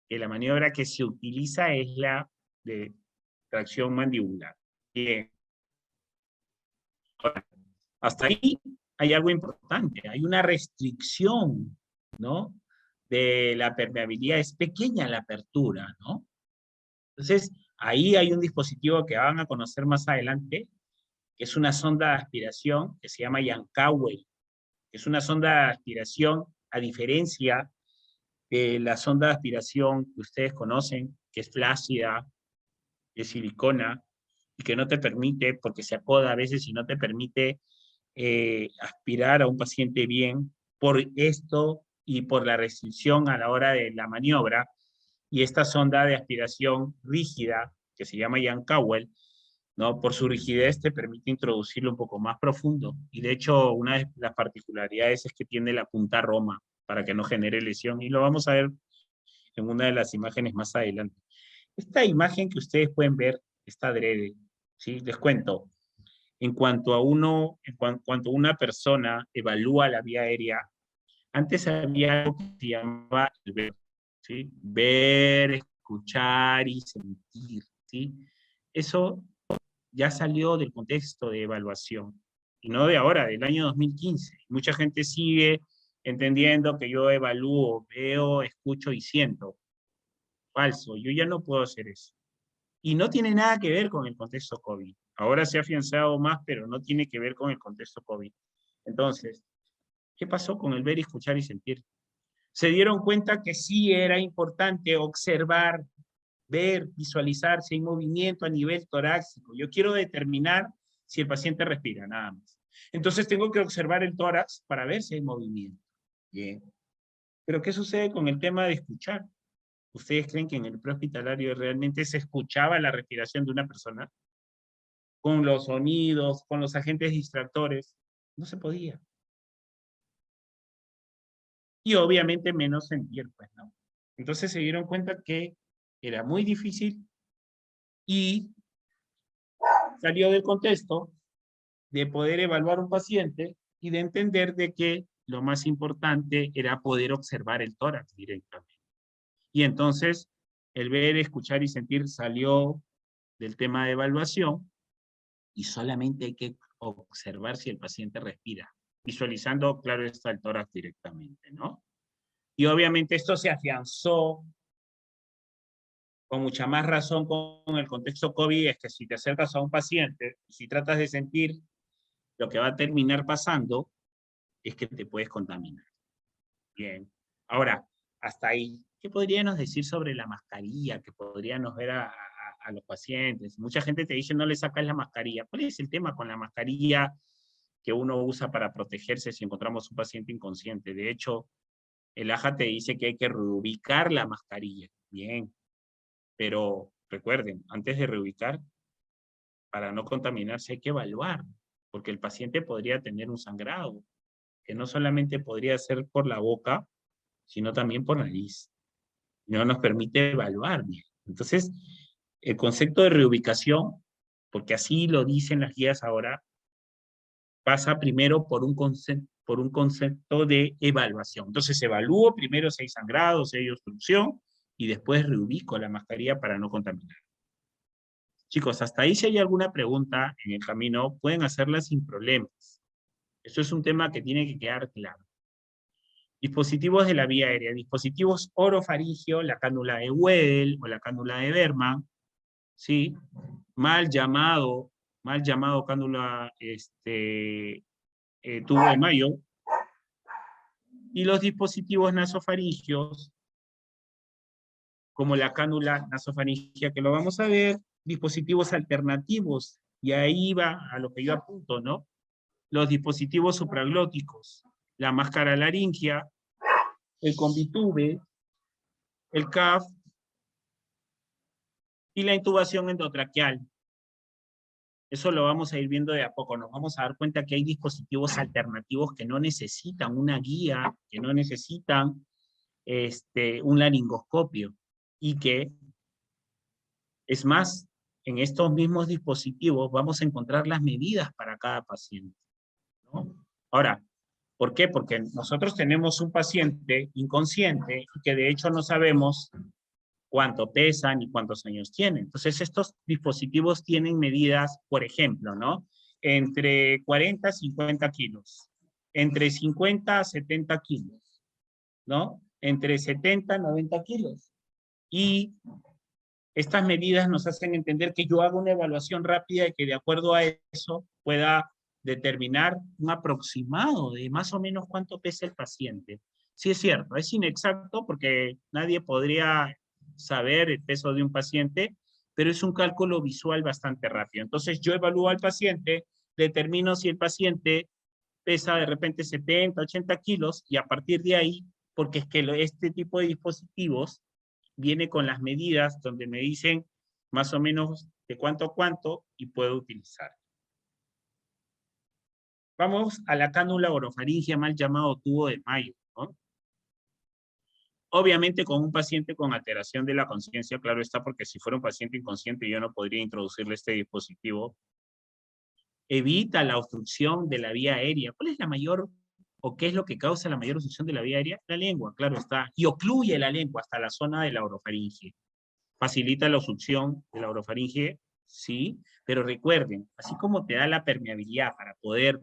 que la maniobra que se utiliza es la de tracción mandibular. Bien. Ahora, hasta ahí hay algo importante, hay una restricción, ¿no? De la permeabilidad, es pequeña la apertura, ¿no? Entonces, ahí hay un dispositivo que van a conocer más adelante, que es una sonda de aspiración que se llama Yankauer. Es una sonda de aspiración, a diferencia de la sonda de aspiración que ustedes conocen, que es flácida, de silicona, y que no te permite, porque se acoda a veces y no te permite aspirar a un paciente bien por esto y por la restricción a la hora de la maniobra, y esta sonda de aspiración rígida, que se llama Ian Cowell, ¿no? Por su rigidez te permite introducirlo un poco más profundo, y de hecho una de las particularidades es que tiene la punta roma para que no genere lesión, y lo vamos a ver en una de las imágenes más adelante. Esta imagen que ustedes pueden ver está adrede, ¿sí? Les cuento. En cuanto cuanto una persona evalúa la vía aérea, antes había algo que se llamaba el ver, ¿sí? Ver, escuchar y sentir, ¿sí? Eso ya salió del contexto de evaluación, y no de ahora, del año 2015. Mucha gente sigue entendiendo que yo evalúo, veo, escucho y siento. Falso, yo ya no puedo hacer eso. Y no tiene nada que ver con el contexto COVID. Ahora se ha afianzado más, pero no tiene que ver con el contexto COVID. Entonces, ¿qué pasó con el ver, escuchar y sentir? Se dieron cuenta que sí era importante observar, ver, visualizar si hay movimiento a nivel torácico. Yo quiero determinar si el paciente respira, nada más. Entonces tengo que observar el tórax para ver si hay movimiento. Bien. Pero ¿qué sucede con el tema de escuchar? ¿Ustedes creen que en el prehospitalario realmente se escuchaba la respiración de una persona? Con los sonidos, con los agentes distractores, no se podía. Y obviamente menos sentir, pues, ¿no? Entonces se dieron cuenta que era muy difícil y salió del contexto de poder evaluar un paciente y de entender de que lo más importante era poder observar el tórax directamente. Y entonces el ver, escuchar y sentir salió del tema de evaluación, y solamente hay que observar si el paciente respira, visualizando, claro está, el tórax directamente, ¿no? Y obviamente esto se afianzó con mucha más razón con el contexto COVID, es que si te acercas a un paciente, si tratas de sentir, lo que va a terminar pasando es que te puedes contaminar. Bien. Ahora, hasta ahí, ¿qué podríamos decir sobre la mascarilla que podríamos ver a los pacientes? Mucha gente te dice no le sacas la mascarilla. ¿Cuál es el tema con la mascarilla que uno usa para protegerse si encontramos un paciente inconsciente? De hecho, el AJA te dice que hay que reubicar la mascarilla. Bien, pero recuerden, antes de reubicar, para no contaminarse hay que evaluar, porque el paciente podría tener un sangrado, que no solamente podría ser por la boca, sino también por nariz. No nos permite evaluar bien. Entonces, el concepto de reubicación, porque así lo dicen las guías ahora, pasa primero por un concepto de evaluación. Entonces, evalúo primero si hay sangrado, si hay obstrucción, y después reubico la mascarilla para no contaminar. Chicos, hasta ahí si hay alguna pregunta en el camino, pueden hacerla sin problemas. Esto es un tema que tiene que quedar claro. Dispositivos de la vía aérea, dispositivos orofaringio, la cánula de Wedel o la cánula de Berman, ¿sí? Mal llamado cánula, tubo de Mayo, y los dispositivos nasofaringios, como la cánula nasofaringia, que lo vamos a ver, dispositivos alternativos, y ahí va a lo que yo apunto, ¿no? Los dispositivos supraglóticos, la máscara laringia, el combitube, el CAF y la intubación endotraqueal. Eso lo vamos a ir viendo de a poco. Nos vamos a dar cuenta que hay dispositivos alternativos que no necesitan una guía, que no necesitan un laringoscopio, y que, es más, en estos mismos dispositivos vamos a encontrar las medidas para cada paciente, ¿no? Ahora, ¿por qué? Porque nosotros tenemos un paciente inconsciente y que de hecho no sabemos cuánto pesa ni cuántos años tiene. Entonces, estos dispositivos tienen medidas, por ejemplo, ¿no? Entre 40 a 50 kilos, entre 50 a 70 kilos, ¿no? Entre 70 a 90 kilos. Y estas medidas nos hacen entender que yo hago una evaluación rápida y que de acuerdo a eso pueda determinar un aproximado de más o menos cuánto pesa el paciente. Sí es cierto, es inexacto porque nadie podría saber el peso de un paciente, pero es un cálculo visual bastante rápido. Entonces yo evalúo al paciente, determino si el paciente pesa de repente 70, 80 kilos, y a partir de ahí, porque es que este tipo de dispositivos viene con las medidas donde me dicen más o menos de cuánto a cuánto y puedo utilizar. Vamos a la cánula orofaringia, mal llamado tubo de Mayo, ¿no? Obviamente con un paciente con alteración de la conciencia, claro está, porque si fuera un paciente inconsciente yo no podría introducirle este dispositivo. Evita la obstrucción de la vía aérea. ¿Cuál es la mayor, o qué es lo que causa la mayor obstrucción de la vía aérea? La lengua, claro está. Y ocluye la lengua hasta la zona de la orofaringe. Facilita la obstrucción de la orofaringe, sí, pero recuerden, así como te da la permeabilidad para poder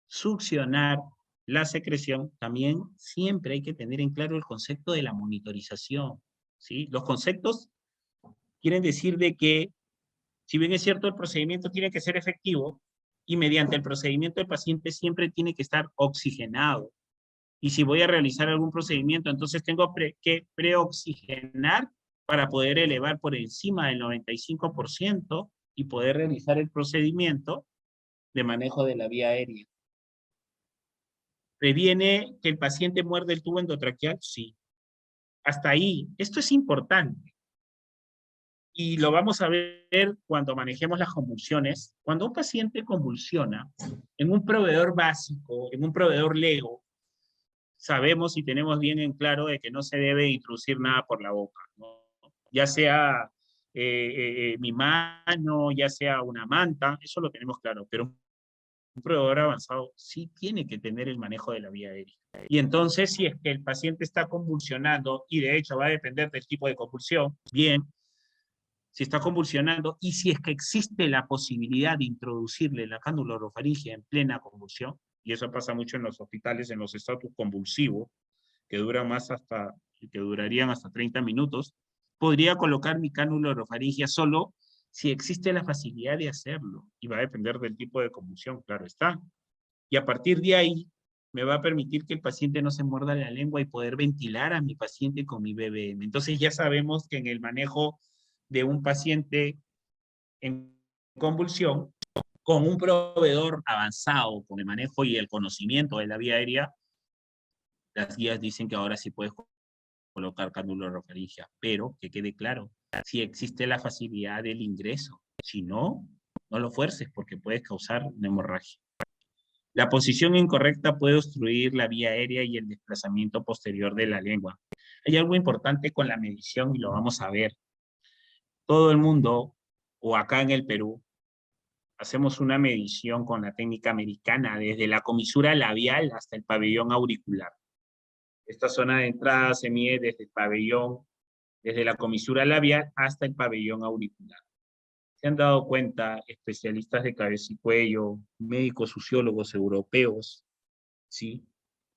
succionar la secreción, también siempre hay que tener en claro el concepto de la monitorización, ¿sí? Los conceptos quieren decir de que, si bien es cierto, el procedimiento tiene que ser efectivo, y mediante el procedimiento el paciente siempre tiene que estar oxigenado. Y si voy a realizar algún procedimiento, entonces tengo que preoxigenar para poder elevar por encima del 95% y poder realizar el procedimiento de manejo de la vía aérea. ¿Previene que el paciente muerde el tubo endotraqueal? Sí. Hasta ahí. Esto es importante. Y lo vamos a ver cuando manejemos las convulsiones. Cuando un paciente convulsiona, en un proveedor básico, en un proveedor LEGO, sabemos y tenemos bien en claro de que no se debe introducir nada por la boca, ¿no? Ya sea mi mano, ya sea una manta, eso lo tenemos claro, pero un proveedor avanzado sí tiene que tener el manejo de la vía aérea. Y entonces, si es que el paciente está convulsionando, y de hecho va a depender del tipo de convulsión, bien, si está convulsionando, y si es que existe la posibilidad de introducirle la cánula orofaringia en plena convulsión, y eso pasa mucho en los hospitales, en los estatus convulsivos, que durarían hasta 30 minutos, podría colocar mi cánula orofaringia solo si existe la facilidad de hacerlo, y va a depender del tipo de convulsión, claro está. Y a partir de ahí, me va a permitir que el paciente no se muerda la lengua y poder ventilar a mi paciente con mi BBM. Entonces ya sabemos que en el manejo de un paciente en convulsión, con un proveedor avanzado, con el manejo y el conocimiento de la vía aérea, las guías dicen que ahora sí puedes colocar cánula orofaringia, pero que quede claro, si existe la facilidad del ingreso. Si no, no lo fuerces porque puedes causar una hemorragia. La posición incorrecta puede obstruir la vía aérea y el desplazamiento posterior de la lengua. Hay algo importante con la medición y lo vamos a ver. Todo el mundo, o acá en el Perú, hacemos una medición con la técnica americana, desde la comisura labial hasta el pabellón auricular. Esta zona de entrada se mide desde el pabellón, desde la comisura labial hasta el pabellón auricular. Se han dado cuenta especialistas de cabeza y cuello, médicos sociólogos europeos, ¿sí?,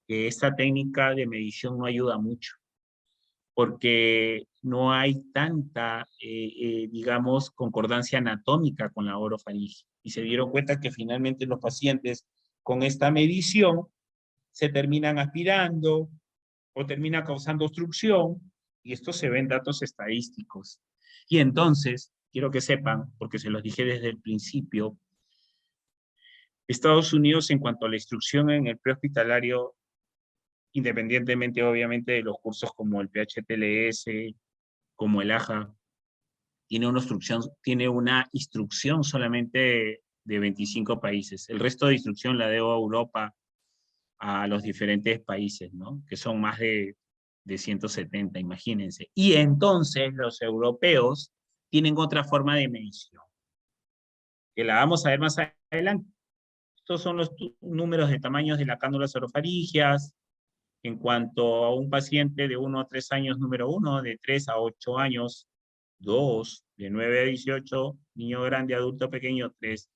que esta técnica de medición no ayuda mucho, porque no hay tanta, digamos, concordancia anatómica con la orofaringe. Y se dieron cuenta que finalmente los pacientes con esta medición se terminan aspirando o termina causando obstrucción, y esto se ve en datos estadísticos. Y entonces, quiero que sepan, porque se los dije desde el principio, Estados Unidos en cuanto a la instrucción en el prehospitalario, independientemente obviamente de los cursos como el PHTLS, como el AJA, tiene una instrucción solamente de 25 países. El resto de instrucción la debo a Europa, a los diferentes países, ¿no? Que son más de 170, imagínense. Y entonces los europeos tienen otra forma de medición, que la vamos a ver más adelante. Estos son los números de tamaños de las cánulas orofaringias en cuanto a un paciente de 1 a 3 años, número 1, de 3 a 8 años, 2, de 9 a 18, niño grande, adulto pequeño, 3.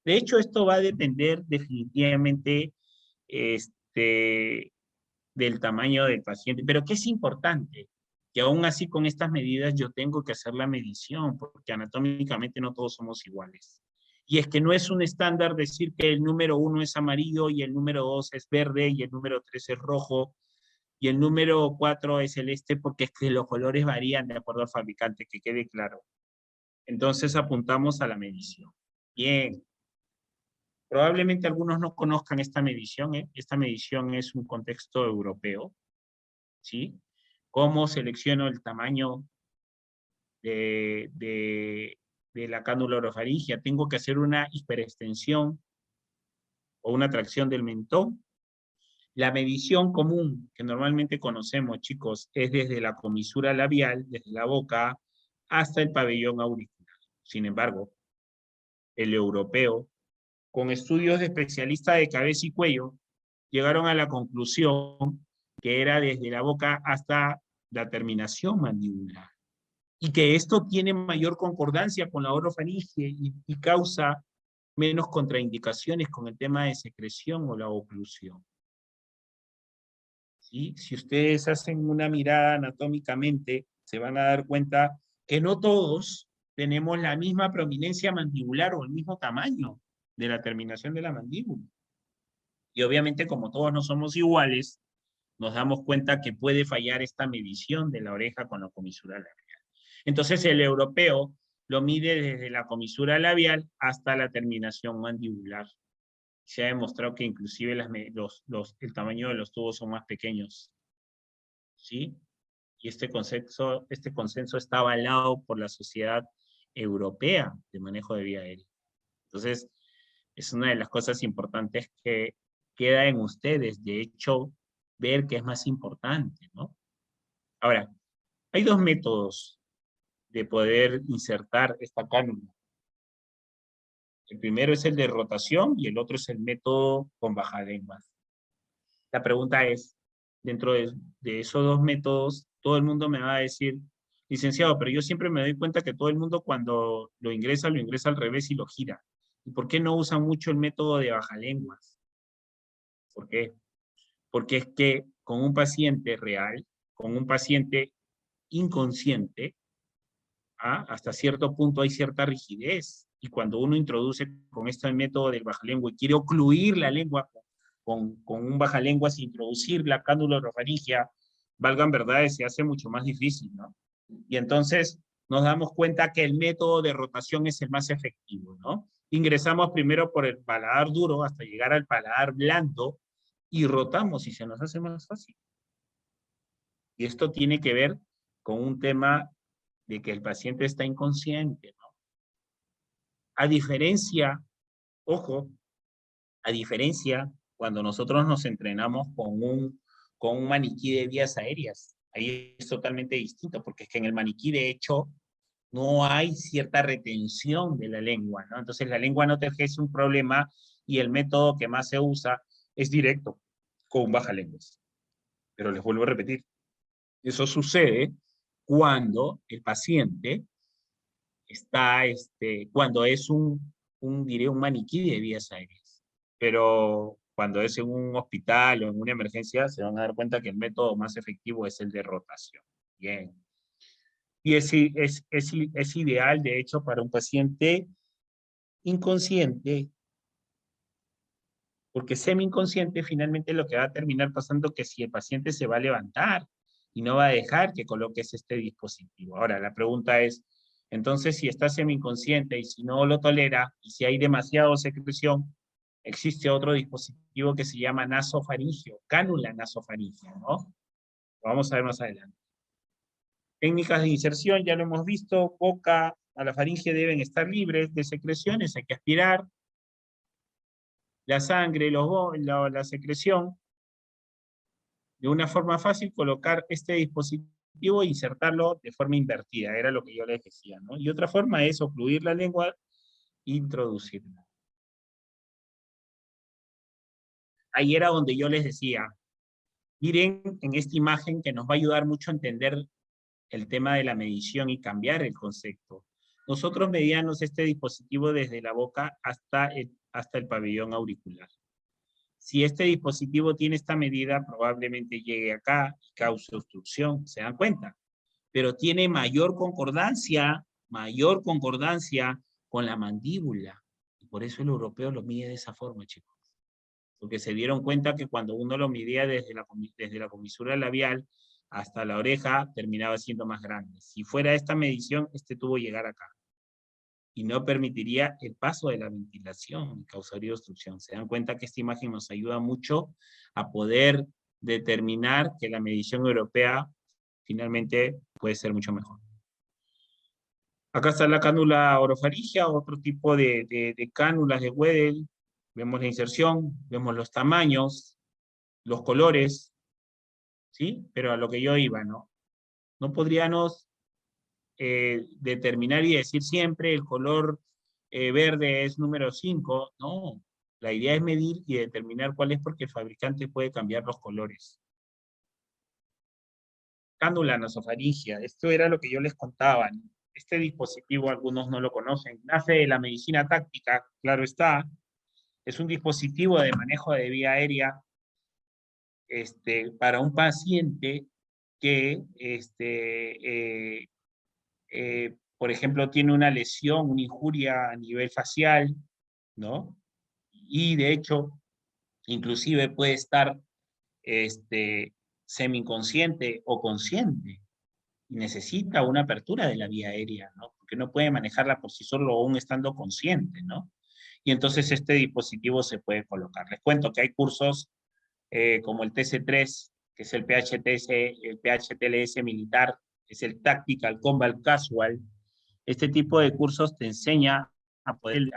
De hecho, esto va a depender definitivamente del tamaño del paciente, pero que es importante que aún así con estas medidas yo tengo que hacer la medición, porque anatómicamente no todos somos iguales. Y es que no es un estándar decir que el número 1 es amarillo y el número 2 es verde y el número 3 es rojo y el número 4 es celeste, porque es que los colores varían de acuerdo al fabricante, que quede claro. Entonces apuntamos a la medición. Bien. Probablemente algunos no conozcan esta medición. Esta medición es un contexto europeo, ¿sí? ¿Cómo selecciono el tamaño de, de, de la cánula orofaringia? Tengo que hacer una hiperextensión o una tracción del mentón. La medición común que normalmente conocemos, chicos, es desde la comisura labial, desde la boca, hasta el pabellón auricular. Sin embargo, el europeo, con estudios de especialistas de cabeza y cuello, llegaron a la conclusión que era desde la boca hasta la terminación mandibular. Y que esto tiene mayor concordancia con la orofaringe y causa menos contraindicaciones con el tema de secreción o la oclusión. ¿Sí? Si ustedes hacen una mirada anatómicamente, se van a dar cuenta que no todos tenemos la misma prominencia mandibular o el mismo tamaño de la terminación de la mandíbula. Y obviamente, como todos no somos iguales, nos damos cuenta que puede fallar esta medición de la oreja con la comisura labial. Entonces, el europeo lo mide desde la comisura labial hasta la terminación mandibular. Se ha demostrado que inclusive el tamaño de los tubos son más pequeños. ¿Sí? Y este consenso está avalado por la Sociedad Europea de Manejo de Vía Aérea. Entonces, es una de las cosas importantes que queda en ustedes, de hecho, ver qué es más importante, ¿no? Ahora, hay dos métodos de poder insertar esta cánula. El primero es el de rotación y el otro es el método con bajalenguas. La pregunta es, dentro de esos dos métodos, todo el mundo me va a decir, licenciado, pero yo siempre me doy cuenta que todo el mundo cuando lo ingresa al revés y lo gira. ¿Y por qué no usan mucho el método de bajalenguas? ¿Por qué? Porque es que con un paciente real, con un paciente inconsciente, hasta cierto punto hay cierta rigidez. Y cuando uno introduce con este método del bajalengua y quiere ocluir la lengua con un bajalenguas e introducir la cánula orofaringia, valgan verdades, se hace mucho más difícil, ¿no? Y entonces nos damos cuenta que el método de rotación es el más efectivo, ¿no? Ingresamos primero por el paladar duro hasta llegar al paladar blando y rotamos y se nos hace más fácil. Y esto tiene que ver con un tema de que el paciente está inconsciente, ¿no? A diferencia, ojo, a diferencia cuando nosotros nos entrenamos con un maniquí de vías aéreas. Ahí es totalmente distinto, porque es que en el maniquí, de hecho, no hay cierta retención de la lengua, ¿no? Entonces la lengua no te ejerce un problema y el método que más se usa es directo, con bajalenguas. Pero les vuelvo a repetir, eso sucede cuando el paciente está, cuando es diré, un maniquí de vías aéreas. Pero cuando es en un hospital o en una emergencia, se van a dar cuenta que el método más efectivo es el de rotación. Bien. Y es ideal, de hecho, para un paciente inconsciente, porque semi-inconsciente finalmente lo que va a terminar pasando es que si el paciente se va a levantar y no va a dejar que coloques este dispositivo. Ahora, la pregunta es, entonces si está semi-inconsciente y si no lo tolera, y si hay demasiada secreción, existe otro dispositivo que se llama nasofaringio, cánula nasofaringea, ¿no? Lo vamos a ver más adelante. Técnicas de inserción, ya lo hemos visto, boca a la faringe deben estar libres de secreciones, hay que aspirar la sangre, la secreción, de una forma fácil colocar este dispositivo e insertarlo de forma invertida, era lo que yo les decía, ¿no? Y otra forma es ocluir la lengua e introducirla. Ahí era donde yo les decía, miren en esta imagen que nos va a ayudar mucho a entender el tema de la medición y cambiar el concepto. Nosotros medíamos este dispositivo desde la boca hasta el pabellón auricular. Si este dispositivo tiene esta medida, probablemente llegue acá y cause obstrucción, ¿se dan cuenta? Pero tiene mayor concordancia con la mandíbula. Y por eso el europeo lo mide de esa forma, chicos. Porque se dieron cuenta que cuando uno lo midía desde la comisura labial hasta la oreja, terminaba siendo más grande. Si fuera esta medición, este tubo llegar acá. Y no permitiría el paso de la ventilación, causaría obstrucción. Se dan cuenta que esta imagen nos ayuda mucho a poder determinar que la medición europea finalmente puede ser mucho mejor. Acá está la cánula orofaringia, otro tipo de cánulas de Wedel. Vemos la inserción, vemos los tamaños, los colores, ¿sí? Pero a lo que yo iba, ¿no? No podríamos determinar y decir siempre el color verde es número 5, no. La idea es medir y determinar cuál es porque el fabricante puede cambiar los colores. Cánula nasofaringia, esto era lo que yo les contaba, ¿no? Este dispositivo algunos no lo conocen, nace de la medicina táctica, claro está, es un dispositivo de manejo de vía aérea para un paciente que, por ejemplo, tiene una lesión, una injuria a nivel facial, ¿no? Y de hecho, inclusive puede estar semi-inconsciente o consciente y necesita una apertura de la vía aérea, ¿no? Porque no puede manejarla por sí solo aún estando consciente, ¿no? Y entonces este dispositivo se puede colocar. Les cuento que hay cursos como el TC3, que es el PHTLS militar, es el Tactical Combat Casual. Este tipo de cursos te enseña a poder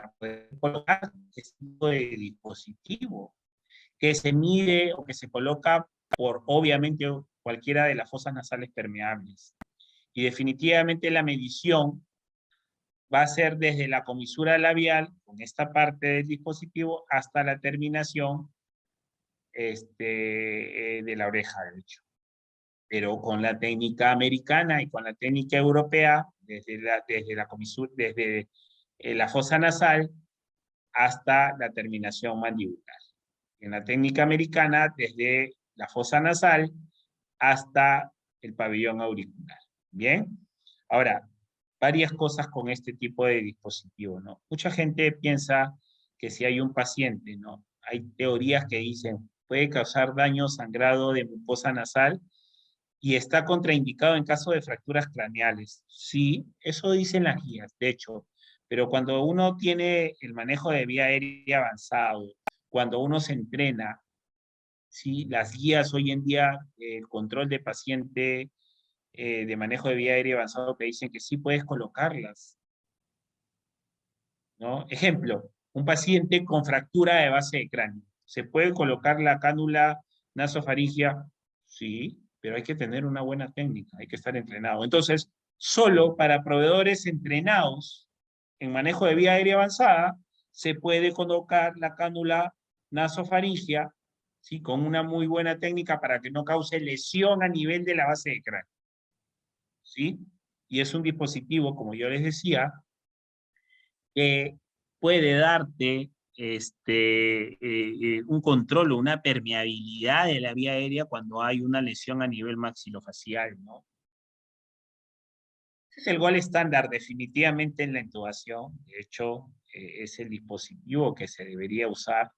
colocar este tipo de dispositivo que se mide o que se coloca por, obviamente, cualquiera de las fosas nasales permeables. Y definitivamente la medición va a ser desde la comisura labial, con esta parte del dispositivo, hasta la terminación de la oreja, de hecho. Pero con la técnica americana y con la técnica europea, desde la comisura, desde la fosa nasal hasta la terminación mandibular. En la técnica americana, desde la fosa nasal hasta el pabellón auricular. ¿Bien? Ahora, varias cosas con este tipo de dispositivo, ¿no? Mucha gente piensa que si hay un paciente, ¿no? Hay teorías que dicen, puede causar daño sangrado de mucosa nasal y está contraindicado en caso de fracturas craneales. Sí, eso dicen las guías, de hecho, pero cuando uno tiene el manejo de vía aérea avanzado, cuando uno se entrena, ¿sí? Las guías hoy en día, el control de paciente de manejo de vía aérea avanzado te dicen que sí puedes colocarlas, ¿no? Ejemplo, un paciente con fractura de base de cráneo. ¿Se puede colocar la cánula nasofaringea? Sí, pero hay que tener una buena técnica, hay que estar entrenado. Entonces, solo para proveedores entrenados en manejo de vía aérea avanzada, se puede colocar la cánula nasofaringea, ¿sí? Con una muy buena técnica para que no cause lesión a nivel de la base de cráneo, ¿sí? Y es un dispositivo, como yo les decía, que puede darte un control o una permeabilidad de la vía aérea cuando hay una lesión a nivel maxilofacial, ¿no? Es el gol estándar definitivamente en la intubación. De hecho, es el dispositivo que se debería usar,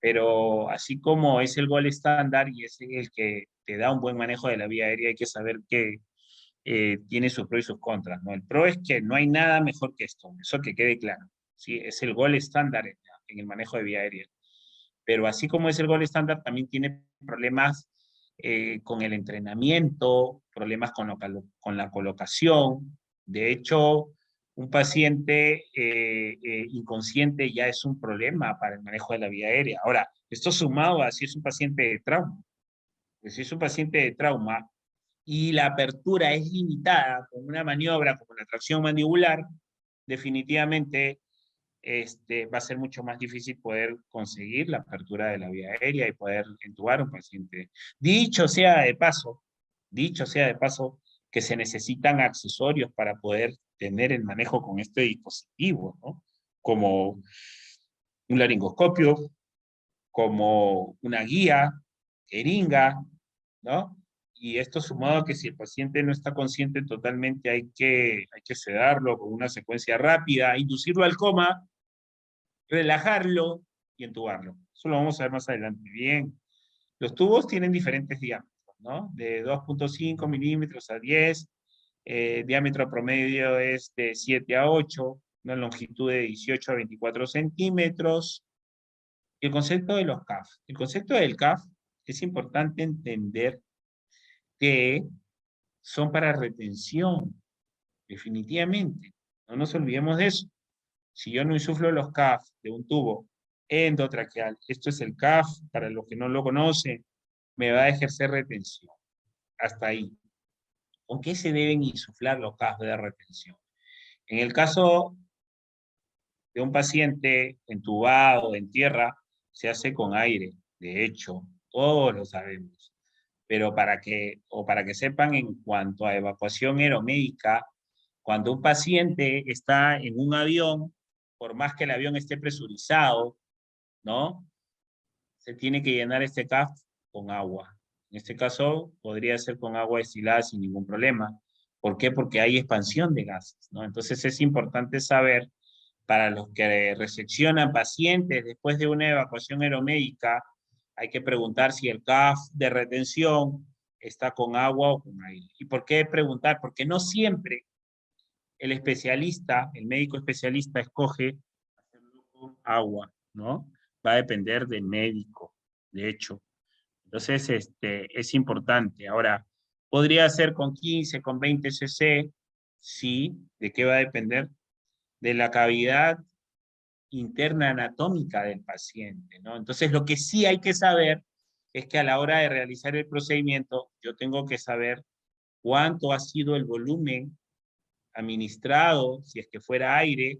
pero así como es el gol estándar y es el que te da un buen manejo de la vía aérea, hay que saber que tiene sus pros y sus contras, ¿no? El pro es que no hay nada mejor que esto, eso que quede claro, ¿sí? Es el gol estándar en el manejo de vía aérea. Pero así como es el gol estándar, también tiene problemas con el entrenamiento, problemas con la colocación. De hecho, un paciente inconsciente ya es un problema para el manejo de la vía aérea. Ahora, esto sumado a si es un paciente de trauma. Pues si es un paciente de trauma y la apertura es limitada con una maniobra como la tracción mandibular, definitivamente va a ser mucho más difícil poder conseguir la apertura de la vía aérea y poder entubar a un paciente. Dicho sea de paso, que se necesitan accesorios para poder tener el manejo con este dispositivo, ¿no? Como un laringoscopio, como una guía, jeringa, ¿no? Y esto sumado a que si el paciente no está consciente totalmente hay que sedarlo con una secuencia rápida, inducirlo al coma, relajarlo y entubarlo. Eso lo vamos a ver más adelante. Bien, los tubos tienen diferentes diámetros, ¿no? De 2.5 milímetros a 10, diámetro promedio es de 7 a 8, una longitud de 18 a 24 centímetros. Y el concepto de los CAF. El concepto del CAF es importante entender que son para retención, definitivamente. No nos olvidemos de eso. Si yo no insuflo los CAF de un tubo endotraqueal, esto es el CAF, para los que no lo conocen, me va a ejercer retención. Hasta ahí. ¿Con qué se deben insuflar los CAF de retención? En el caso de un paciente entubado en tierra, se hace con aire. De hecho, todos lo sabemos. Pero para que sepan en cuanto a evacuación aeromédica, cuando un paciente está en un avión, por más que el avión esté presurizado, ¿no? Se tiene que llenar este CAF con agua. En este caso, podría ser con agua destilada sin ningún problema. ¿Por qué? Porque hay expansión de gases, ¿no? Entonces es importante saber, para los que reseccionan pacientes después de una evacuación aeromédica, hay que preguntar si el CAF de retención está con agua o con aire. ¿Y por qué preguntar? Porque no siempre el especialista, el médico especialista, escoge hacerlo con agua, ¿no? Va a depender del médico, de hecho. Entonces, es importante. Ahora, podría ser con 15, con 20 cc, sí. ¿De qué va a depender? De la cavidad interna anatómica del paciente, ¿no? Entonces, lo que sí hay que saber es que a la hora de realizar el procedimiento, yo tengo que saber cuánto ha sido el volumen administrado, si es que fuera aire,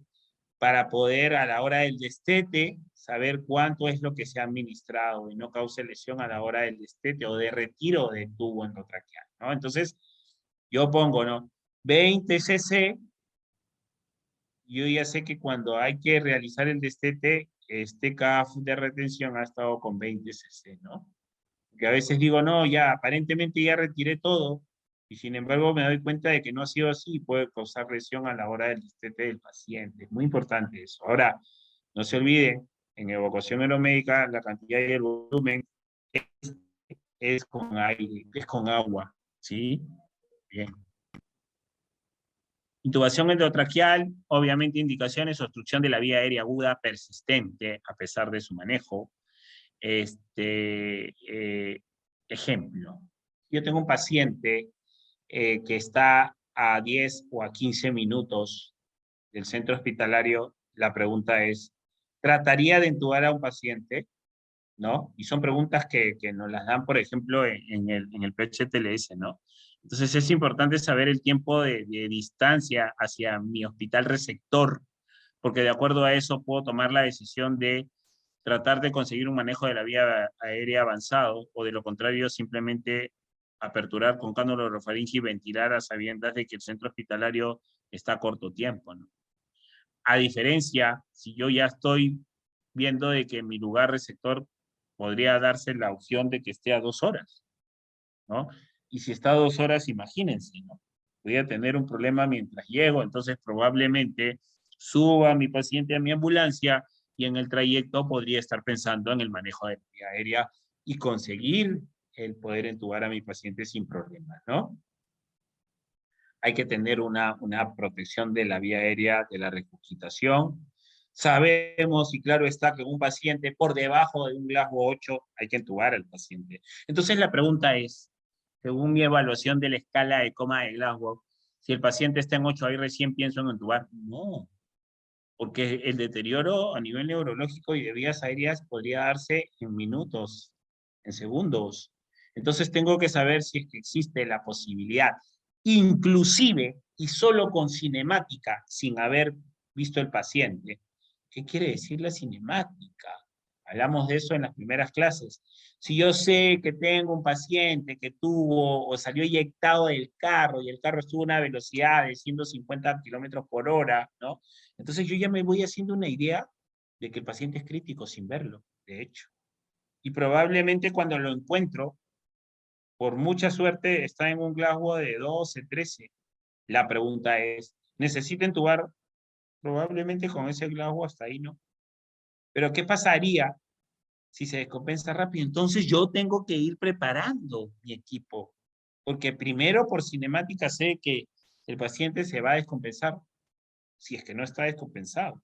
para poder a la hora del destete saber cuánto es lo que se ha administrado y no cause lesión a la hora del destete o de retiro del tubo endotraqueal, ¿no? Entonces, yo pongo, ¿no? 20 cc, yo ya sé que cuando hay que realizar el destete, este CAF de retención ha estado con 20 cc, ¿no? Que a veces digo, no, ya aparentemente ya retiré todo, y sin embargo me doy cuenta de que no ha sido así y puede causar lesión a la hora del destete del paciente. Es muy importante eso. Ahora, no se olviden, en evacuación aeromédica la cantidad y el volumen es con aire, es con agua, ¿sí? Bien. Intubación endotraqueal, obviamente indicaciones, obstrucción de la vía aérea aguda persistente a pesar de su manejo. Ejemplo, yo tengo un paciente que está a 10 o a 15 minutos del centro hospitalario. La pregunta es, ¿trataría de intubar a un paciente? ¿No? Y son preguntas que nos las dan, por ejemplo, en el PHTLS, ¿no? Entonces es importante saber el tiempo de distancia hacia mi hospital receptor, porque de acuerdo a eso puedo tomar la decisión de tratar de conseguir un manejo de la vía aérea avanzado, o de lo contrario, simplemente aperturar con cánulo orofaringe y ventilar a sabiendas de que el centro hospitalario está a corto tiempo, ¿no? A diferencia, si yo ya estoy viendo de que en mi lugar receptor podría darse la opción de que esté a 2 horas, ¿no? Y si está a 2 horas, imagínense, ¿no? Voy a tener un problema mientras llego, entonces probablemente suba a mi paciente a mi ambulancia y en el trayecto podría estar pensando en el manejo de la vía aérea y conseguir el poder entubar a mi paciente sin problemas, ¿no? Hay que tener una protección de la vía aérea de la regurgitación. Sabemos, y claro está, que un paciente por debajo de un Glasgow 8 hay que entubar al paciente. Entonces la pregunta es, según mi evaluación de la escala de coma de Glasgow, si el paciente está en 8, ahí recién pienso en entubar. No, porque el deterioro a nivel neurológico y de vías aéreas podría darse en minutos, en segundos. Entonces tengo que saber si es que existe la posibilidad, inclusive y solo con cinemática, sin haber visto el paciente. ¿Qué quiere decir la cinemática? Hablamos de eso en las primeras clases. Si yo sé que tengo un paciente que tuvo o salió eyectado del carro y el carro estuvo a una velocidad de 150 kilómetros por hora, ¿no? Entonces yo ya me voy haciendo una idea de que el paciente es crítico sin verlo, de hecho. Y probablemente cuando lo encuentro, por mucha suerte, está en un Glasgow de 12, 13. La pregunta es, ¿necesita entubar? Probablemente con ese Glasgow hasta ahí no. Pero ¿qué pasaría si se descompensa rápido? Entonces yo tengo que ir preparando mi equipo. Porque primero por cinemática sé que el paciente se va a descompensar si es que no está descompensado.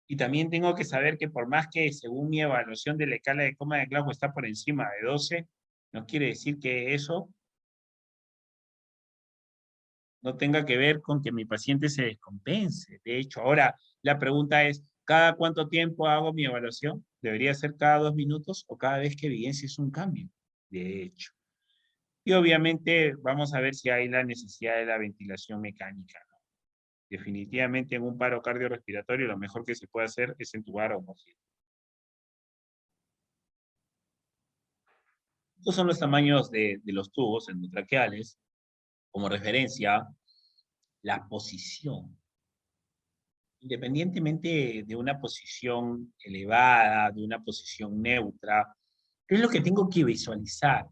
Y también tengo que saber que por más que según mi evaluación de la escala de coma de Glasgow está por encima de 12, no quiere decir que eso no tenga que ver con que mi paciente se descompense. De hecho, ahora la pregunta es, ¿cada cuánto tiempo hago mi evaluación? ¿Debería ser cada 2 minutos o cada vez que evidencies un cambio? De hecho. Y obviamente vamos a ver si hay la necesidad de la ventilación mecánica, ¿no? Definitivamente en un paro cardiorrespiratorio lo mejor que se puede hacer es entubar a homogéneo. Estos son los tamaños de los tubos endotraqueales. Como referencia, la posición. Independientemente de una posición elevada, de una posición neutra, ¿qué es lo que tengo que visualizar?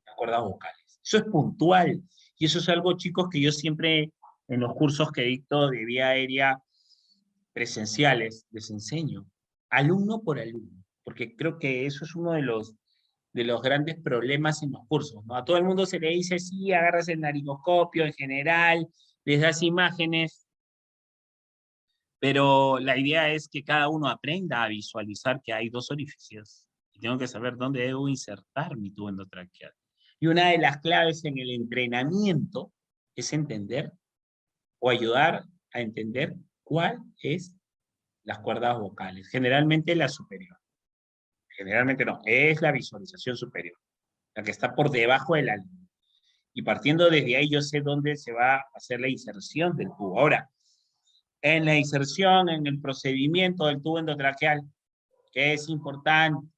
Las cuerdas vocales. Eso es puntual. Y eso es algo, chicos, que yo siempre en los cursos que dicto de vía aérea presenciales les enseño, alumno por alumno, porque creo que eso es uno de los grandes problemas en los cursos, ¿no? A todo el mundo se le dice, sí, agarras el laringoscopio en general, les das imágenes, pero la idea es que cada uno aprenda a visualizar que hay 2 orificios y tengo que saber dónde debo insertar mi tubo endotraqueal. Y una de las claves en el entrenamiento es entender o ayudar a entender cuál es las cuerdas vocales, generalmente la superior. Generalmente no, es la visualización superior, la que está por debajo de la línea. Y partiendo desde ahí yo sé dónde se va a hacer la inserción del tubo. Ahora, en la inserción, en el procedimiento del tubo endotraqueal, que es importante,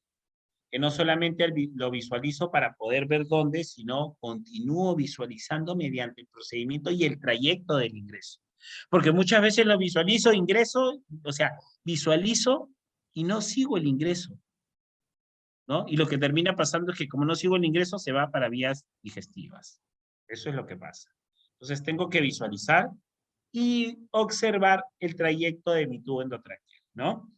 que no solamente lo visualizo para poder ver dónde, sino continúo visualizando mediante el procedimiento y el trayecto del ingreso. Porque muchas veces lo visualizo, ingreso, o sea, visualizo y no sigo el ingreso, ¿no? Y lo que termina pasando es que como no sigo el ingreso, se va para vías digestivas. Eso es lo que pasa. Entonces tengo que visualizar y observar el trayecto de mi tubo endotraqueal, ¿no?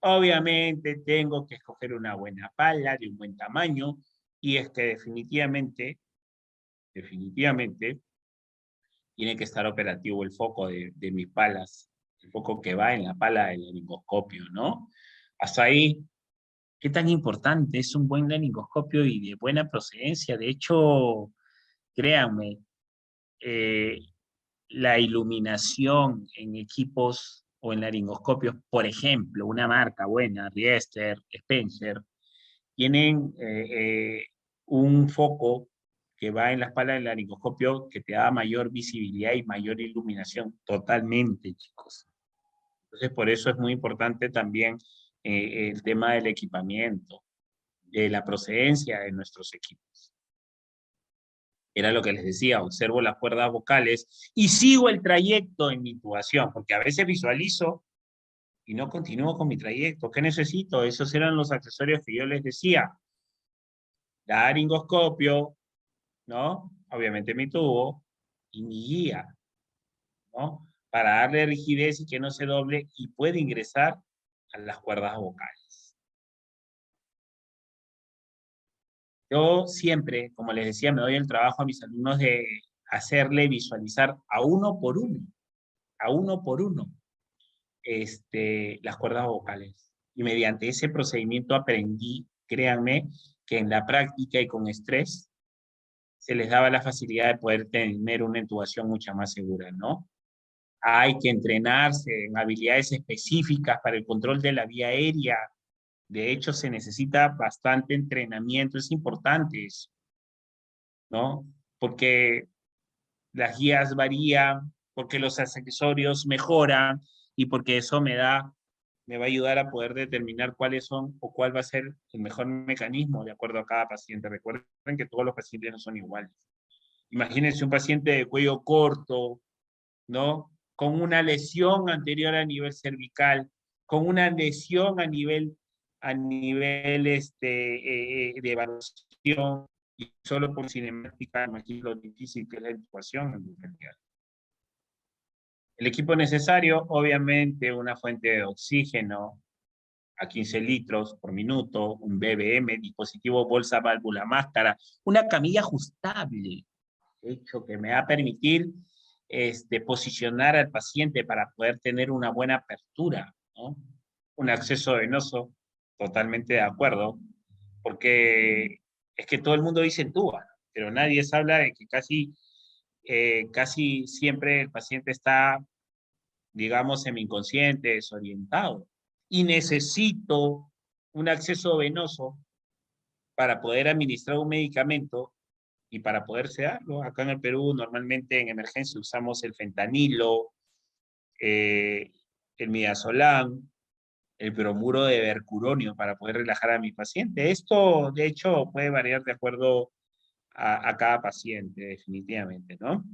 Obviamente tengo que escoger una buena pala de un buen tamaño y es que definitivamente tiene que estar operativo el foco de mis palas, el foco que va en la pala del laringoscopio, ¿no? Hasta ahí, ¿qué tan importante es un buen laringoscopio y de buena procedencia? De hecho, créanme, eh, la iluminación en equipos o en laringoscopios, por ejemplo, una marca buena, Riester, Spencer, tienen un foco que va en la espalda del laringoscopio que te da mayor visibilidad y mayor iluminación, totalmente, chicos. Entonces, por eso es muy importante también el tema del equipamiento, de la procedencia de nuestros equipos. Era lo que les decía, observo las cuerdas vocales y sigo el trayecto en mi intubación, porque a veces visualizo y no continúo con mi trayecto. ¿Qué necesito? Esos eran los accesorios que yo les decía. Laringoscopio, ¿no? Obviamente mi tubo y mi guía, ¿no? Para darle rigidez y que no se doble y puede ingresar a las cuerdas vocales. Yo siempre, como les decía, me doy el trabajo a mis alumnos de hacerle visualizar a uno por uno, las cuerdas vocales. Y mediante ese procedimiento aprendí, créanme, que en la práctica y con estrés se les daba la facilidad de poder tener una intubación mucho más segura, ¿no? Hay que entrenarse en habilidades específicas para el control de la vía aérea. De hecho, se necesita bastante entrenamiento, es importante eso, ¿no? Porque las guías varían, porque los accesorios mejoran y porque eso me va a ayudar a poder determinar cuáles son o cuál va a ser el mejor mecanismo de acuerdo a cada paciente. Recuerden que todos los pacientes no son iguales. Imagínense un paciente de cuello corto, ¿no? Con una lesión anterior a nivel cervical, con una lesión de evaluación, y solo por cinemática, imagino lo difícil que es la intubación en realidad. El equipo necesario, obviamente, una fuente de oxígeno a 15 litros por minuto, un BBM, dispositivo bolsa, válvula, máscara, una camilla ajustable, hecho que me va a permitir posicionar al paciente para poder tener una buena apertura, ¿no? Un acceso venoso, totalmente de acuerdo, porque es que todo el mundo dice entuba, pero nadie se habla de que casi siempre el paciente está, digamos, semi-inconsciente, desorientado, y necesito un acceso venoso para poder administrar un medicamento y para poder sedarlo. Acá en el Perú normalmente en emergencia usamos el fentanilo, el midazolam, el bromuro de bercuronio para poder relajar a mi paciente. Esto, de hecho, puede variar de acuerdo a cada paciente, definitivamente, ¿no?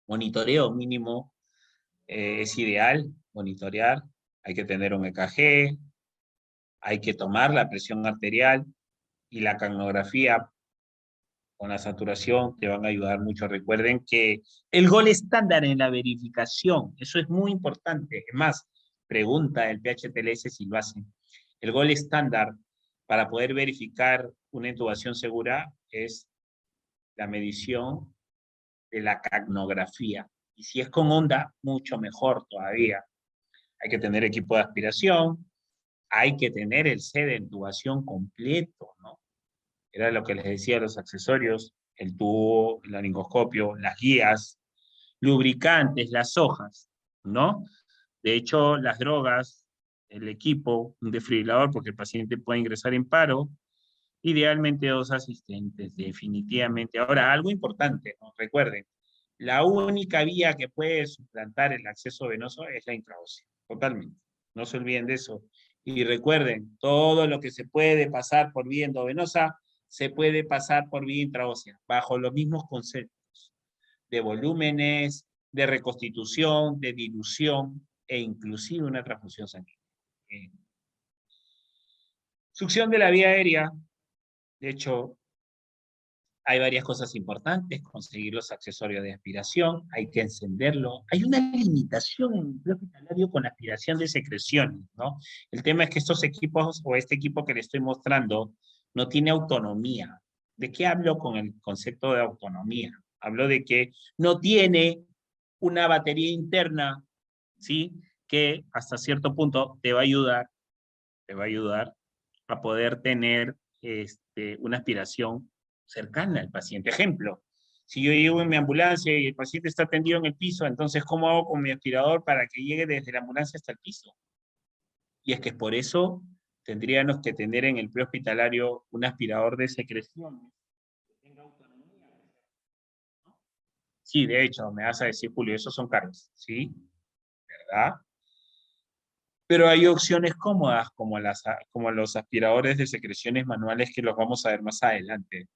Monitoreo mínimo es ideal, monitorear. Hay que tener un EKG, hay que tomar la presión arterial y la capnografía con la saturación te van a ayudar mucho. Recuerden que el gol estándar en la verificación, eso es muy importante. Es más, pregunta el PHTLS si lo hacen. El gol estándar para poder verificar una intubación segura es la medición de la capnografía. Y si es con onda, mucho mejor todavía. Hay que tener equipo de aspiración, hay que tener el set de intubación completo, ¿no? Era lo que les decía, los accesorios, el tubo, el laringoscopio, las guías, lubricantes, las hojas, ¿no? De hecho, las drogas, el equipo, un desfibrilador, porque el paciente puede ingresar en paro, idealmente 2 asistentes, definitivamente. Ahora, algo importante, ¿no? Recuerden, la única vía que puede suplantar el acceso venoso es la intraósea, totalmente. No se olviden de eso. Y recuerden, todo lo que se puede pasar por vía endovenosa se puede pasar por vía intraósea, bajo los mismos conceptos de volúmenes, de reconstitución, de dilución e inclusive una transfusión sanguínea. Succión de la vía aérea. De hecho, hay varias cosas importantes, conseguir los accesorios de aspiración, hay que encenderlo. Hay una limitación en el bloque hospitalario con aspiración de secreciones, ¿no? El tema es que estos equipos o este equipo que le estoy mostrando no tiene autonomía. ¿De qué hablo con el concepto de autonomía? Hablo de que no tiene una batería interna, ¿sí? Que hasta cierto punto te va a ayudar a poder tener una aspiración cercana al paciente. Ejemplo, si yo llego en mi ambulancia y el paciente está tendido en el piso, entonces, ¿cómo hago con mi aspirador para que llegue desde la ambulancia hasta el piso? Y es que por eso tendríamos que tener en el prehospitalario un aspirador de secreciones que tenga autonomía. Sí, de hecho, me vas a decir, Julio, esos son caros, ¿sí? ¿Verdad? Pero hay opciones cómodas como los aspiradores de secreciones manuales que los vamos a ver más adelante.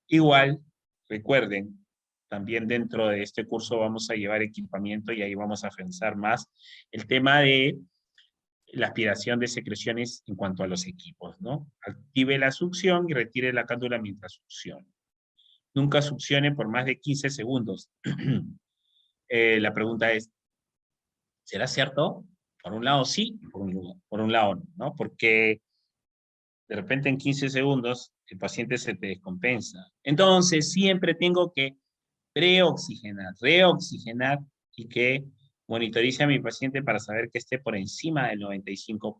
Igual, recuerden, también dentro de este curso vamos a llevar equipamiento y ahí vamos a afianzar más el tema de la aspiración de secreciones en cuanto a los equipos, ¿no? Active la succión y retire la cánula mientras succione. Nunca succione por más de 15 segundos. La pregunta es, ¿será cierto? Por un lado sí, por un lado no, porque de repente en 15 segundos el paciente se te descompensa. Entonces siempre tengo que preoxigenar, reoxigenar y que monitorice a mi paciente para saber que esté por encima del 95%.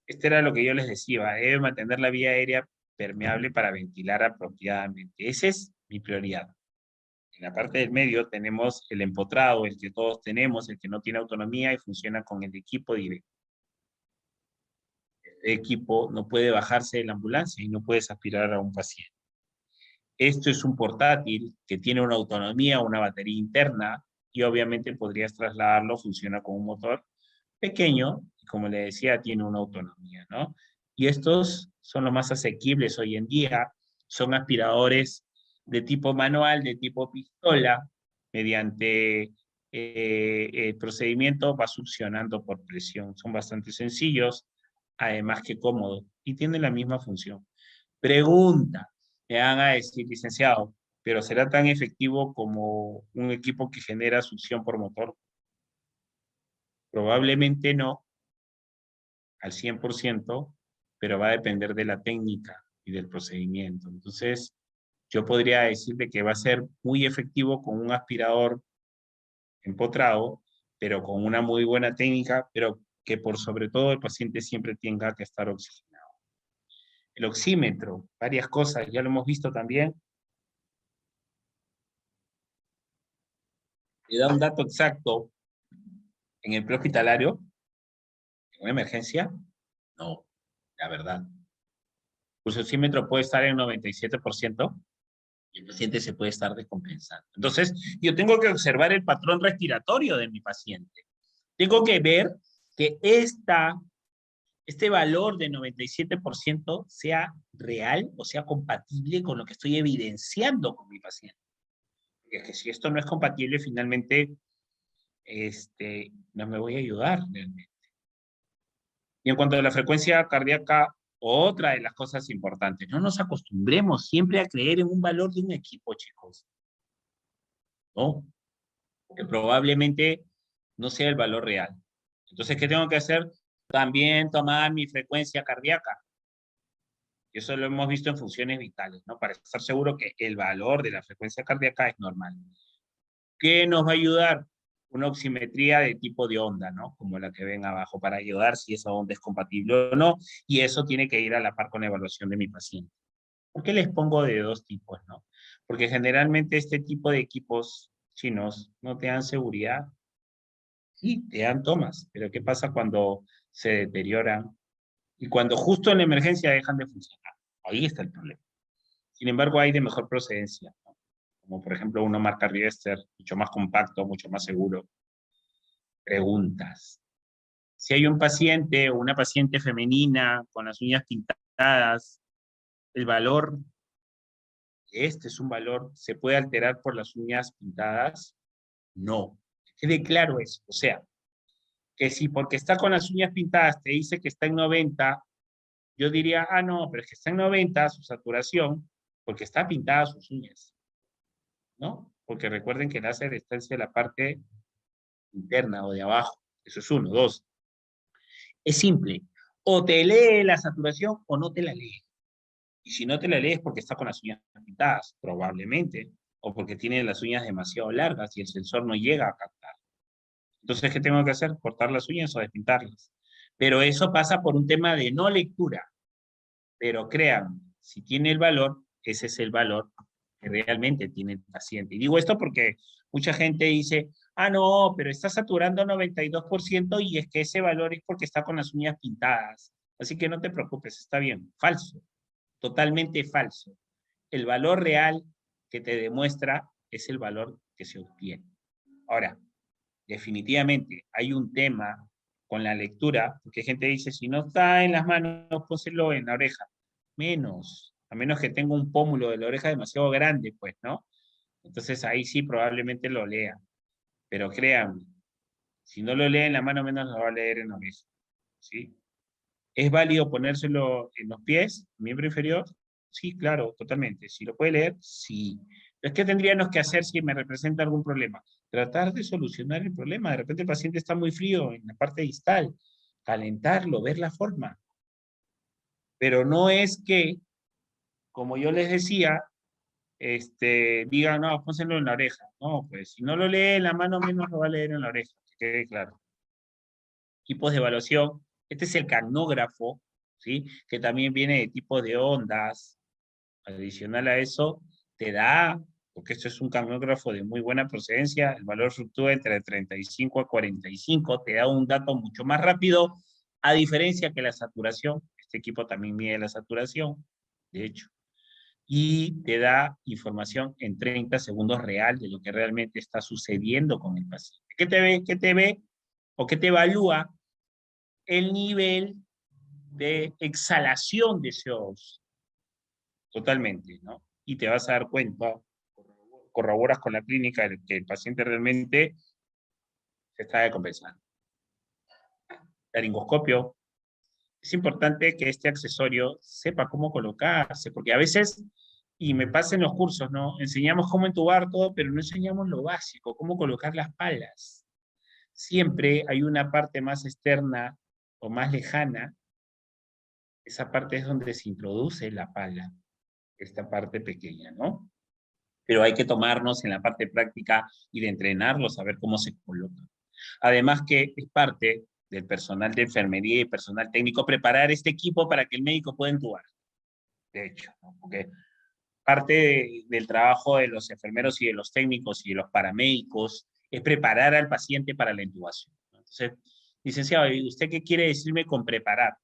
Esto era lo que yo les decía, debe mantener la vía aérea permeable para ventilar apropiadamente. Esa es mi prioridad. En la parte del medio tenemos el empotrado, el que todos tenemos, el que no tiene autonomía y funciona con el equipo directo. El equipo no puede bajarse de la ambulancia y no puedes aspirar a un paciente. Esto es un portátil que tiene una autonomía, una batería interna, y obviamente podrías trasladarlo, funciona con un motor pequeño, y como le decía, tiene una autonomía, ¿no? Y estos son los más asequibles hoy en día, son aspiradores de tipo manual, de tipo pistola, mediante el procedimiento va succionando por presión. Son bastante sencillos, además que cómodos, y tienen la misma función. Pregunta, me van a decir, licenciado, ¿pero será tan efectivo como un equipo que genera succión por motor? Probablemente no, al 100%, pero va a depender de la técnica y del procedimiento. Entonces, yo podría decirle que va a ser muy efectivo con un aspirador empotrado, pero con una muy buena técnica, pero que por sobre todo el paciente siempre tenga que estar oxigenado. El oxímetro, varias cosas, ya lo hemos visto también, le da un dato exacto en el prehospitalario, en una emergencia. No, la verdad. El oxímetro puede estar en 97%, y el paciente se puede estar descompensando. Entonces, yo tengo que observar el patrón respiratorio de mi paciente. Tengo que ver que este valor de 97% sea real o sea compatible con lo que estoy evidenciando con mi paciente. Porque es que si esto no es compatible, finalmente no me voy a ayudar realmente. Y en cuanto a la frecuencia cardíaca, otra de las cosas importantes, no nos acostumbremos siempre a creer en un valor de un equipo, chicos. ¿No? Que probablemente no sea el valor real. Entonces, ¿qué tengo que hacer? También tomar mi frecuencia cardíaca. Y eso lo hemos visto en funciones vitales, ¿no? Para estar seguro que el valor de la frecuencia cardíaca es normal. ¿Qué nos va a ayudar? Una oximetría de tipo de onda, ¿no? Como la que ven abajo, para ayudar si esa onda es compatible o no, y eso tiene que ir a la par con la evaluación de mi paciente. ¿Por qué les pongo de dos tipos, no? Porque generalmente este tipo de equipos chinos no te dan seguridad. Sí, te dan tomas, pero ¿qué pasa cuando se deterioran y cuando justo en la emergencia dejan de funcionar? Ahí está el problema. Sin embargo, hay de mejor procedencia, ¿no? Como por ejemplo uno marca Riester, mucho más compacto, mucho más seguro. Preguntas. Si hay un paciente o una paciente femenina con las uñas pintadas, el valor, este es un valor, ¿se puede alterar por las uñas pintadas? No. Quede claro eso. O sea, que si porque está con las uñas pintadas te dice que está en 90, yo diría, ah, no, pero es que está en 90 su saturación, porque está pintada sus uñas, ¿no? Porque recuerden que el láser está en la parte interna o de abajo. Eso es uno. Dos, es simple. O te lee la saturación o no te la lee. Y si no te la lees porque está con las uñas pintadas, probablemente, o porque tiene las uñas demasiado largas y el sensor no llega a captar. Entonces, ¿qué tengo que hacer? ¿Cortar las uñas o despintarlas? Pero eso pasa por un tema de no lectura. Pero créanme, si tiene el valor, ese es el valor que realmente tiene el paciente. Y digo esto porque mucha gente dice, ah, no, pero está saturando 92% y es que ese valor es porque está con las uñas pintadas. Así que no te preocupes, está bien. Falso, totalmente falso. El valor real que te demuestra es el valor que se obtiene. Ahora, definitivamente hay un tema con la lectura, porque gente dice, si no está en las manos, pónselo en la oreja. Menos, a menos que tenga un pómulo de la oreja demasiado grande, pues, ¿no? Entonces ahí sí probablemente lo lea. Pero créanme, Si no lo lee en la mano, menos lo va a leer en la oreja. ¿Sí? ¿Es válido ponérselo en los pies, miembro inferior? Sí, claro, totalmente. Si lo puede leer, sí. Entonces, ¿qué tendríamos que hacer si me representa algún problema? Tratar de solucionar el problema. De repente el paciente está muy frío en la parte distal. Calentarlo, ver la forma. Pero no es que, como yo les decía, diga, no, pónselo en la oreja. No, pues si no lo lee en la mano, menos lo va a leer en la oreja. Que quede claro. Tipos de evaluación. Este es el cagnógrafo, ¿sí? Que también viene de tipos de ondas. Adicional a eso, te da, porque esto es un cagnógrafo de muy buena procedencia, el valor fluctúa entre 35 a 45, te da un dato mucho más rápido, a diferencia que la saturación. Este equipo también mide la saturación, de hecho, y te da información en 30 segundos real de lo que realmente está sucediendo con el paciente. ¿Qué te ve o qué te evalúa? El nivel de exhalación de CO2, totalmente, ¿no? Y te vas a dar cuenta, corroboras con la clínica que el paciente realmente se está decompensando. Laringoscopio. Es importante que este accesorio sepa cómo colocarse, porque a veces, y me pasa en los cursos, ¿no? Enseñamos cómo entubar todo, pero no enseñamos lo básico, cómo colocar las palas. Siempre hay una parte más externa o más lejana. Esa parte es donde se introduce la pala, esta parte pequeña, ¿no? Pero hay que tomarnos en la parte práctica y de entrenarlos, saber cómo se coloca. Además que es parte del personal de enfermería y personal técnico preparar este equipo para que el médico pueda entubar. De hecho, ¿no? Porque parte del trabajo de los enfermeros y de los técnicos y de los paramédicos es preparar al paciente para la intubación. Entonces, licenciado, ¿y usted qué quiere decirme con preparar?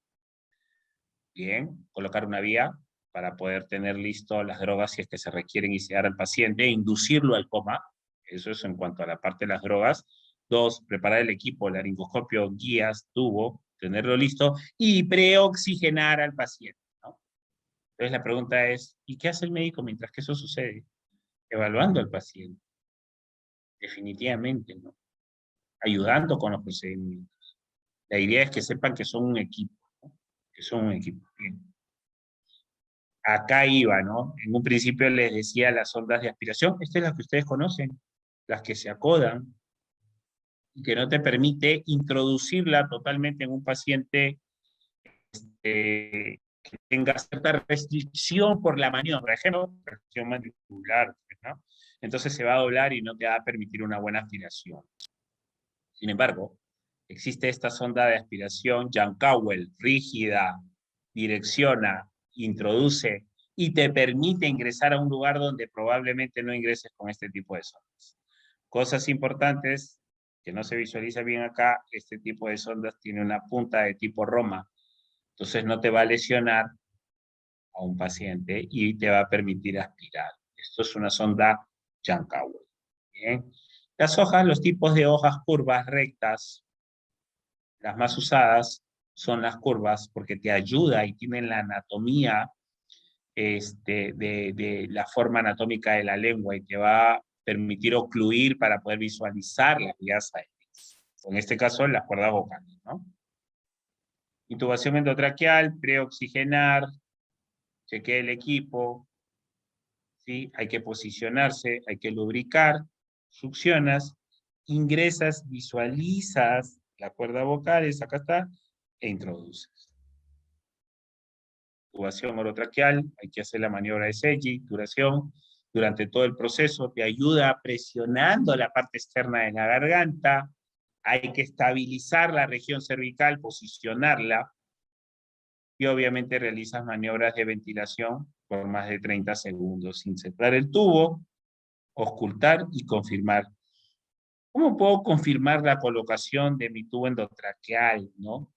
Bien, colocar una vía para poder tener listo las drogas si es que se requieren y sedar al paciente, inducirlo al coma. Eso es en cuanto a la parte de las drogas. Dos, preparar el equipo, laringoscopio, guías, tubo, tenerlo listo y preoxigenar al paciente, ¿no? Entonces la pregunta es, ¿y qué hace el médico mientras que eso sucede? Evaluando al paciente, definitivamente, ¿no? Ayudando con los procedimientos. La idea es que sepan que son un equipo, ¿no? Que son un equipo. Bien. Acá iba, ¿no? En un principio les decía las ondas de aspiración, estas es las que ustedes conocen, las que se acodan, y que no te permite introducirla totalmente en un paciente que tenga cierta restricción por la maniobra, por ejemplo, restricción mandibular, ¿no? Entonces se va a doblar y no te va a permitir una buena aspiración. Sin embargo, existe esta sonda de aspiración Yankauer, rígida, direcciona, introduce y te permite ingresar a un lugar donde probablemente no ingreses con este tipo de sondas. Cosas importantes que no se visualiza bien acá, este tipo de sondas tiene una punta de tipo Roma, entonces no te va a lesionar a un paciente y te va a permitir aspirar. Esto es una sonda Yankauer. Bien. Las hojas, los tipos de hojas curvas, rectas, las más usadas son las curvas porque te ayuda y tienen la anatomía de la forma anatómica de la lengua y te va a permitir ocluir para poder visualizar las vías aéreas. En este caso, las cuerdas vocales, ¿no? Intubación endotraqueal, preoxigenar, chequea el equipo, ¿sí? Hay que posicionarse, hay que lubricar, succionas, ingresas, visualizas la cuerda vocal, acá está, e introduces. Intubación orotraqueal, hay que hacer la maniobra de Seji, duración, durante todo el proceso, te ayuda presionando la parte externa de la garganta, hay que estabilizar la región cervical, posicionarla, y obviamente realizas maniobras de ventilación por más de 30 segundos, sin cerrar el tubo, ocultar y confirmar. ¿Cómo puedo confirmar la colocación de mi tubo endotraqueal, no?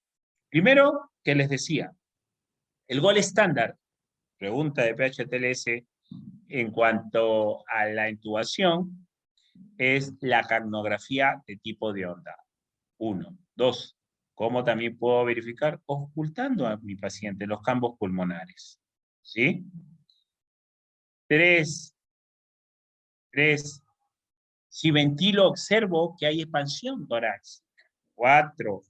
Primero, que les decía, el gol estándar, pregunta de PHTLS, en cuanto a la intubación, es la cagnografía de tipo de onda. 1. 2. ¿Cómo también puedo verificar? Ocultando a mi paciente los campos pulmonares. ¿Sí? 3. Si ventilo, observo que hay expansión torácica. 4.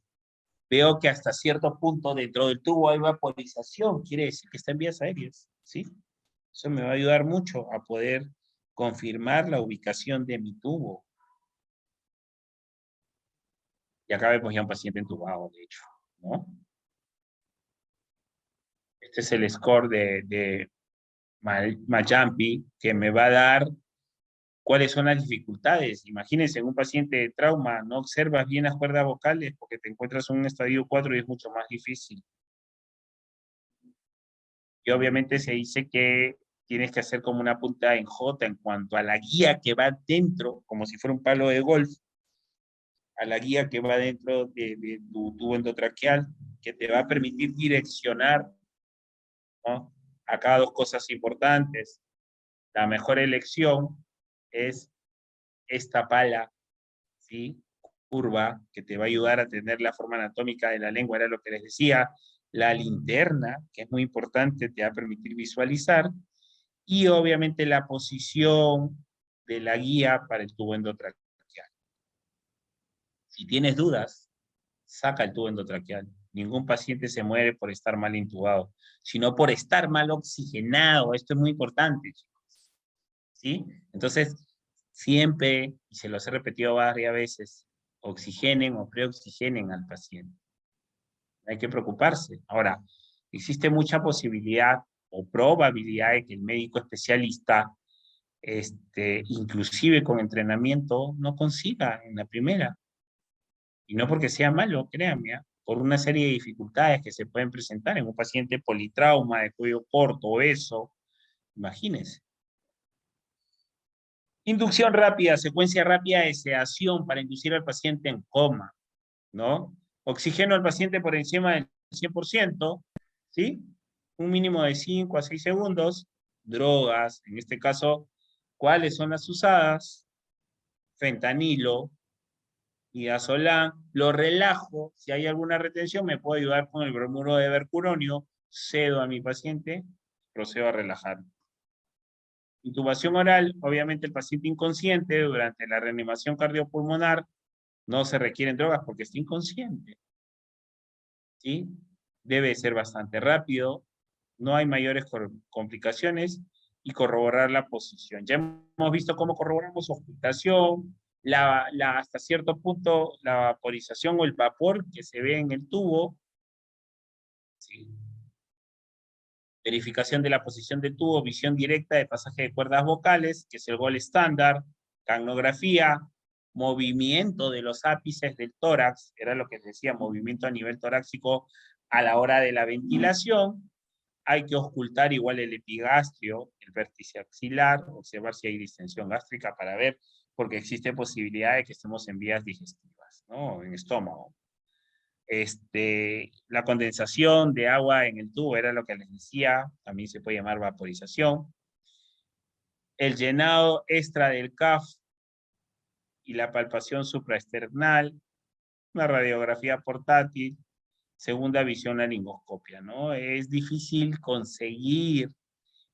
Veo que hasta cierto punto dentro del tubo hay vaporización, quiere decir que está en vías aéreas, ¿sí? Eso me va a ayudar mucho a poder confirmar la ubicación de mi tubo. Y acá vemos ya un paciente entubado, de hecho, ¿no? Este es el score de Majampi, que me va a dar cuáles son las dificultades. Imagínense, en un paciente de trauma, no observas bien las cuerdas vocales porque te encuentras en un estadio 4 y es mucho más difícil. Y obviamente se dice que tienes que hacer como una punta en J en cuanto a la guía que va dentro, como si fuera un palo de golf, a la guía que va dentro de tu tubo endotraqueal, que te va a permitir direccionar, ¿no? Acá dos cosas importantes. La mejor elección es esta pala, ¿sí? Curva, que te va a ayudar a tener la forma anatómica de la lengua, era lo que les decía. La linterna, que es muy importante, te va a permitir visualizar. Y obviamente la posición de la guía para el tubo endotraqueal. Si tienes dudas, saca el tubo endotraqueal. Ningún paciente se muere por estar mal intubado, sino por estar mal oxigenado. Esto es muy importante, chicos. ¿Sí? Entonces, siempre, y se los he repetido varias veces, oxigenen o preoxigenen al paciente. No hay que preocuparse. Ahora, existe mucha posibilidad o probabilidad de que el médico especialista, inclusive con entrenamiento, no consiga en la primera. Y no porque sea malo, créanme, ¿eh? Por una serie de dificultades que se pueden presentar en un paciente politrauma, de cuello corto, obeso, imagínense. Inducción rápida, secuencia rápida de sedación para inducir al paciente en coma, ¿no? Oxígeno al paciente por encima del 100%, ¿sí? Un mínimo de 5 a 6 segundos. Drogas, en este caso, ¿cuáles son las usadas? Fentanilo, midazolam, lo relajo, si hay alguna retención me puedo ayudar con el bromuro de mercuronio, cedo a mi paciente, procedo a relajar. Intubación oral, obviamente el paciente inconsciente durante la reanimación cardiopulmonar no se requieren drogas porque está inconsciente, ¿sí? Debe ser bastante rápido, no hay mayores complicaciones y corroborar la posición. Ya hemos visto cómo corroboramos ocultación, hasta cierto punto la vaporización o el vapor que se ve en el tubo, ¿sí? Verificación de la posición del tubo, visión directa de pasaje de cuerdas vocales, que es el gol estándar, capnografía, movimiento de los ápices del tórax, era lo que decía, movimiento a nivel torácico a la hora de la ventilación. Hay que ocultar igual el epigastrio, el vértice axilar, observar si hay distensión gástrica para ver, porque existe posibilidad de que estemos en vías digestivas, ¿no? En estómago. La condensación de agua en el tubo era lo que les decía, también se puede llamar vaporización. El llenado extra del CAF y la palpación supraesternal, una radiografía portátil, segunda visión laringoscopia, ¿no? Es difícil conseguir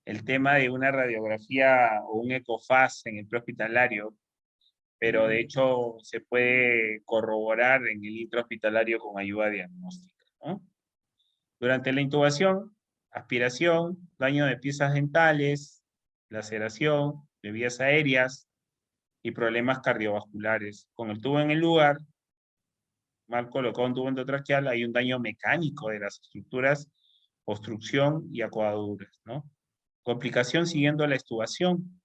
el tema de una radiografía o un ecofaz en el prehospitalario, pero de hecho se puede corroborar en el intrahospitalario con ayuda diagnóstica, ¿no? Durante la intubación, aspiración, daño de piezas dentales, laceración de vías aéreas y problemas cardiovasculares. Con el tubo en el lugar, mal colocado un tubo endotraqueal, hay un daño mecánico de las estructuras, obstrucción y acoaduras, ¿no? Complicación siguiendo la extubación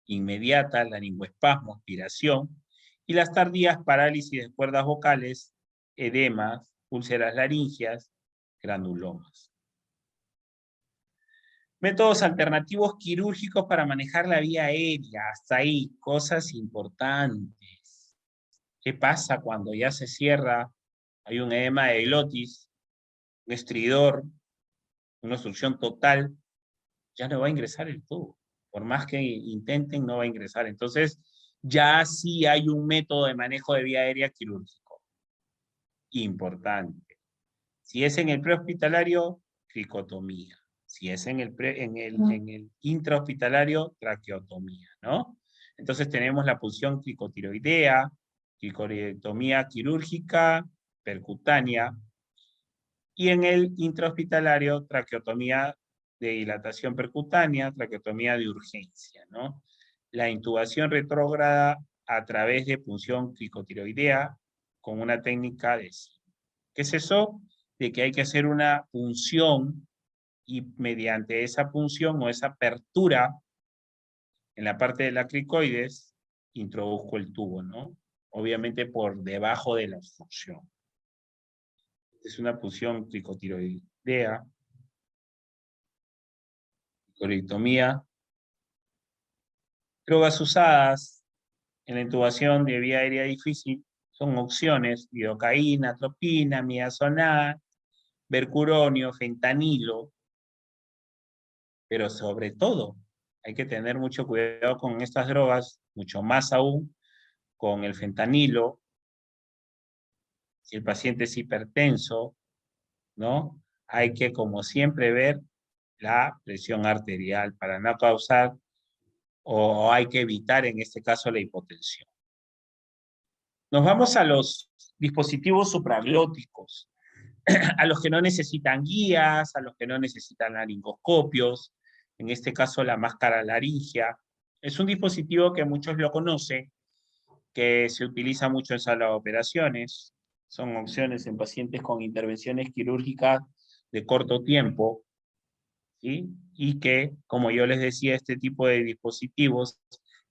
inmediata, laringoespasmo, aspiración, y las tardías parálisis de cuerdas vocales, edemas, úlceras laringeas, granulomas. Métodos alternativos quirúrgicos para manejar la vía aérea. Hasta ahí, cosas importantes. ¿Qué pasa cuando ya se cierra? Hay un edema de glotis, un estridor, una obstrucción total, ya no va a ingresar el tubo. Por más que intenten, no va a ingresar. Entonces, ya sí hay un método de manejo de vía aérea quirúrgico. Importante. Si es en el prehospitalario, cricotomía. Si es en el intrahospitalario, traqueotomía, ¿no? Entonces tenemos la punción cricotiroidea, cricoidectomía quirúrgica percutánea, y en el intrahospitalario, traqueotomía de dilatación percutánea, traqueotomía de urgencia, ¿no? La intubación retrógrada a través de punción cricotiroidea con una técnica de... ¿Qué es eso? De que hay que hacer una punción y mediante esa punción o esa apertura en la parte de la cricoides, introduzco el tubo, ¿no? Obviamente por debajo de la obstrucción. Es una punción cricotiroidea, cricoidectomía. Drogas usadas en la intubación de vía aérea difícil son opciones: lidocaína, atropina, midazolam, bercuronio, fentanilo, pero sobre todo hay que tener mucho cuidado con estas drogas, mucho más aún con el fentanilo, si el paciente es hipertenso, ¿no? Hay que, como siempre, ver la presión arterial para no causar, o hay que evitar en este caso la hipotensión. Nos vamos a los dispositivos supraglóticos, a los que no necesitan guías, a los que no necesitan laringoscopios, en este caso la máscara laringea. Es un dispositivo que muchos lo conocen, que se utiliza mucho en sala de operaciones. Son opciones en pacientes con intervenciones quirúrgicas de corto tiempo, ¿sí? Y que, como yo les decía, este tipo de dispositivos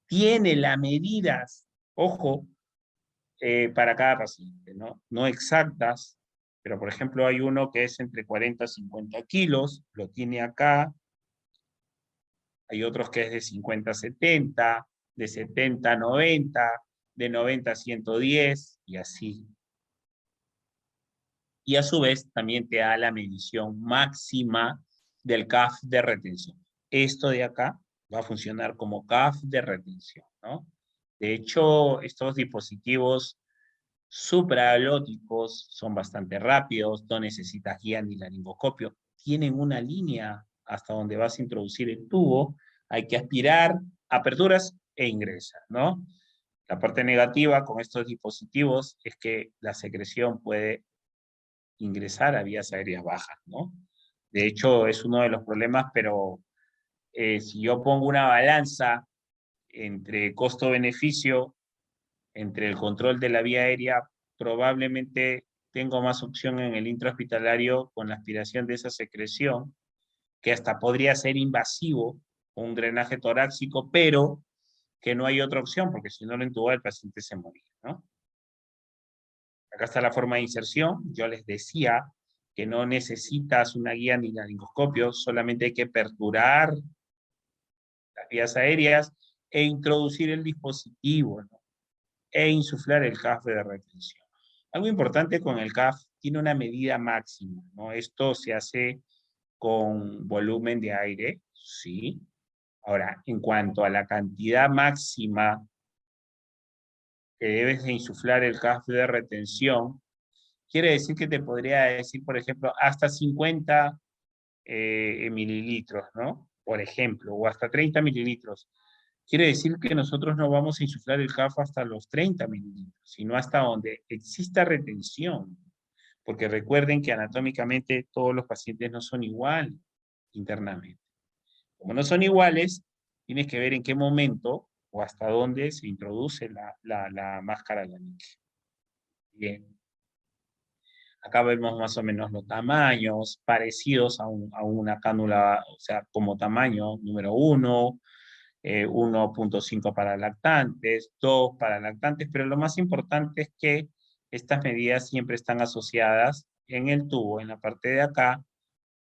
tiene las medidas, ojo, para cada paciente, ¿no? No exactas, pero por ejemplo hay uno que es entre 40 y 50 kilos, lo tiene acá. Hay otros que es de 50 a 70, de 70 a 90, de 90 a 110 y así. Y a su vez también te da la medición máxima del CAF de retención. Esto de acá va a funcionar como CAF de retención, ¿no? De hecho, estos dispositivos supraglóticos son bastante rápidos, no necesitas guía ni laringoscopio, tienen una línea hasta donde vas a introducir el tubo, hay que aspirar, aperturas e ingresas, ¿no? La parte negativa con estos dispositivos es que la secreción puede ingresar a vías aéreas bajas, ¿no? De hecho, es uno de los problemas, pero si yo pongo una balanza entre costo-beneficio, entre el control de la vía aérea, probablemente tengo más opción en el intrahospitalario con la aspiración de esa secreción, que hasta podría ser invasivo, un drenaje torácico, pero que no hay otra opción, porque si no lo intuba el paciente se moría, ¿no? Acá está la forma de inserción. Yo les decía que no necesitas una guía ni laringoscopio, solamente hay que perturar las vías aéreas e introducir el dispositivo, ¿no? E insuflar el CAF de retención. Algo importante con el CAF, tiene una medida máxima, ¿no? Esto se hace con volumen de aire, ¿sí? Ahora, en cuanto a la cantidad máxima que debes de insuflar el CAF de retención, quiere decir que te podría decir, por ejemplo, hasta 50 mililitros, ¿no? Por ejemplo, o hasta 30 mililitros. Quiere decir que nosotros no vamos a insuflar el CAF hasta los 30 mililitros, sino hasta donde exista retención. Porque recuerden que anatómicamente todos los pacientes no son iguales internamente. Como no son iguales, tienes que ver en qué momento o hasta dónde se introduce la máscara laringea. Bien. Acá vemos más o menos los tamaños parecidos a una cánula, o sea, como tamaño número 1, 1.5 para lactantes, 2 para lactantes, pero lo más importante es que estas medidas siempre están asociadas en el tubo, en la parte de acá,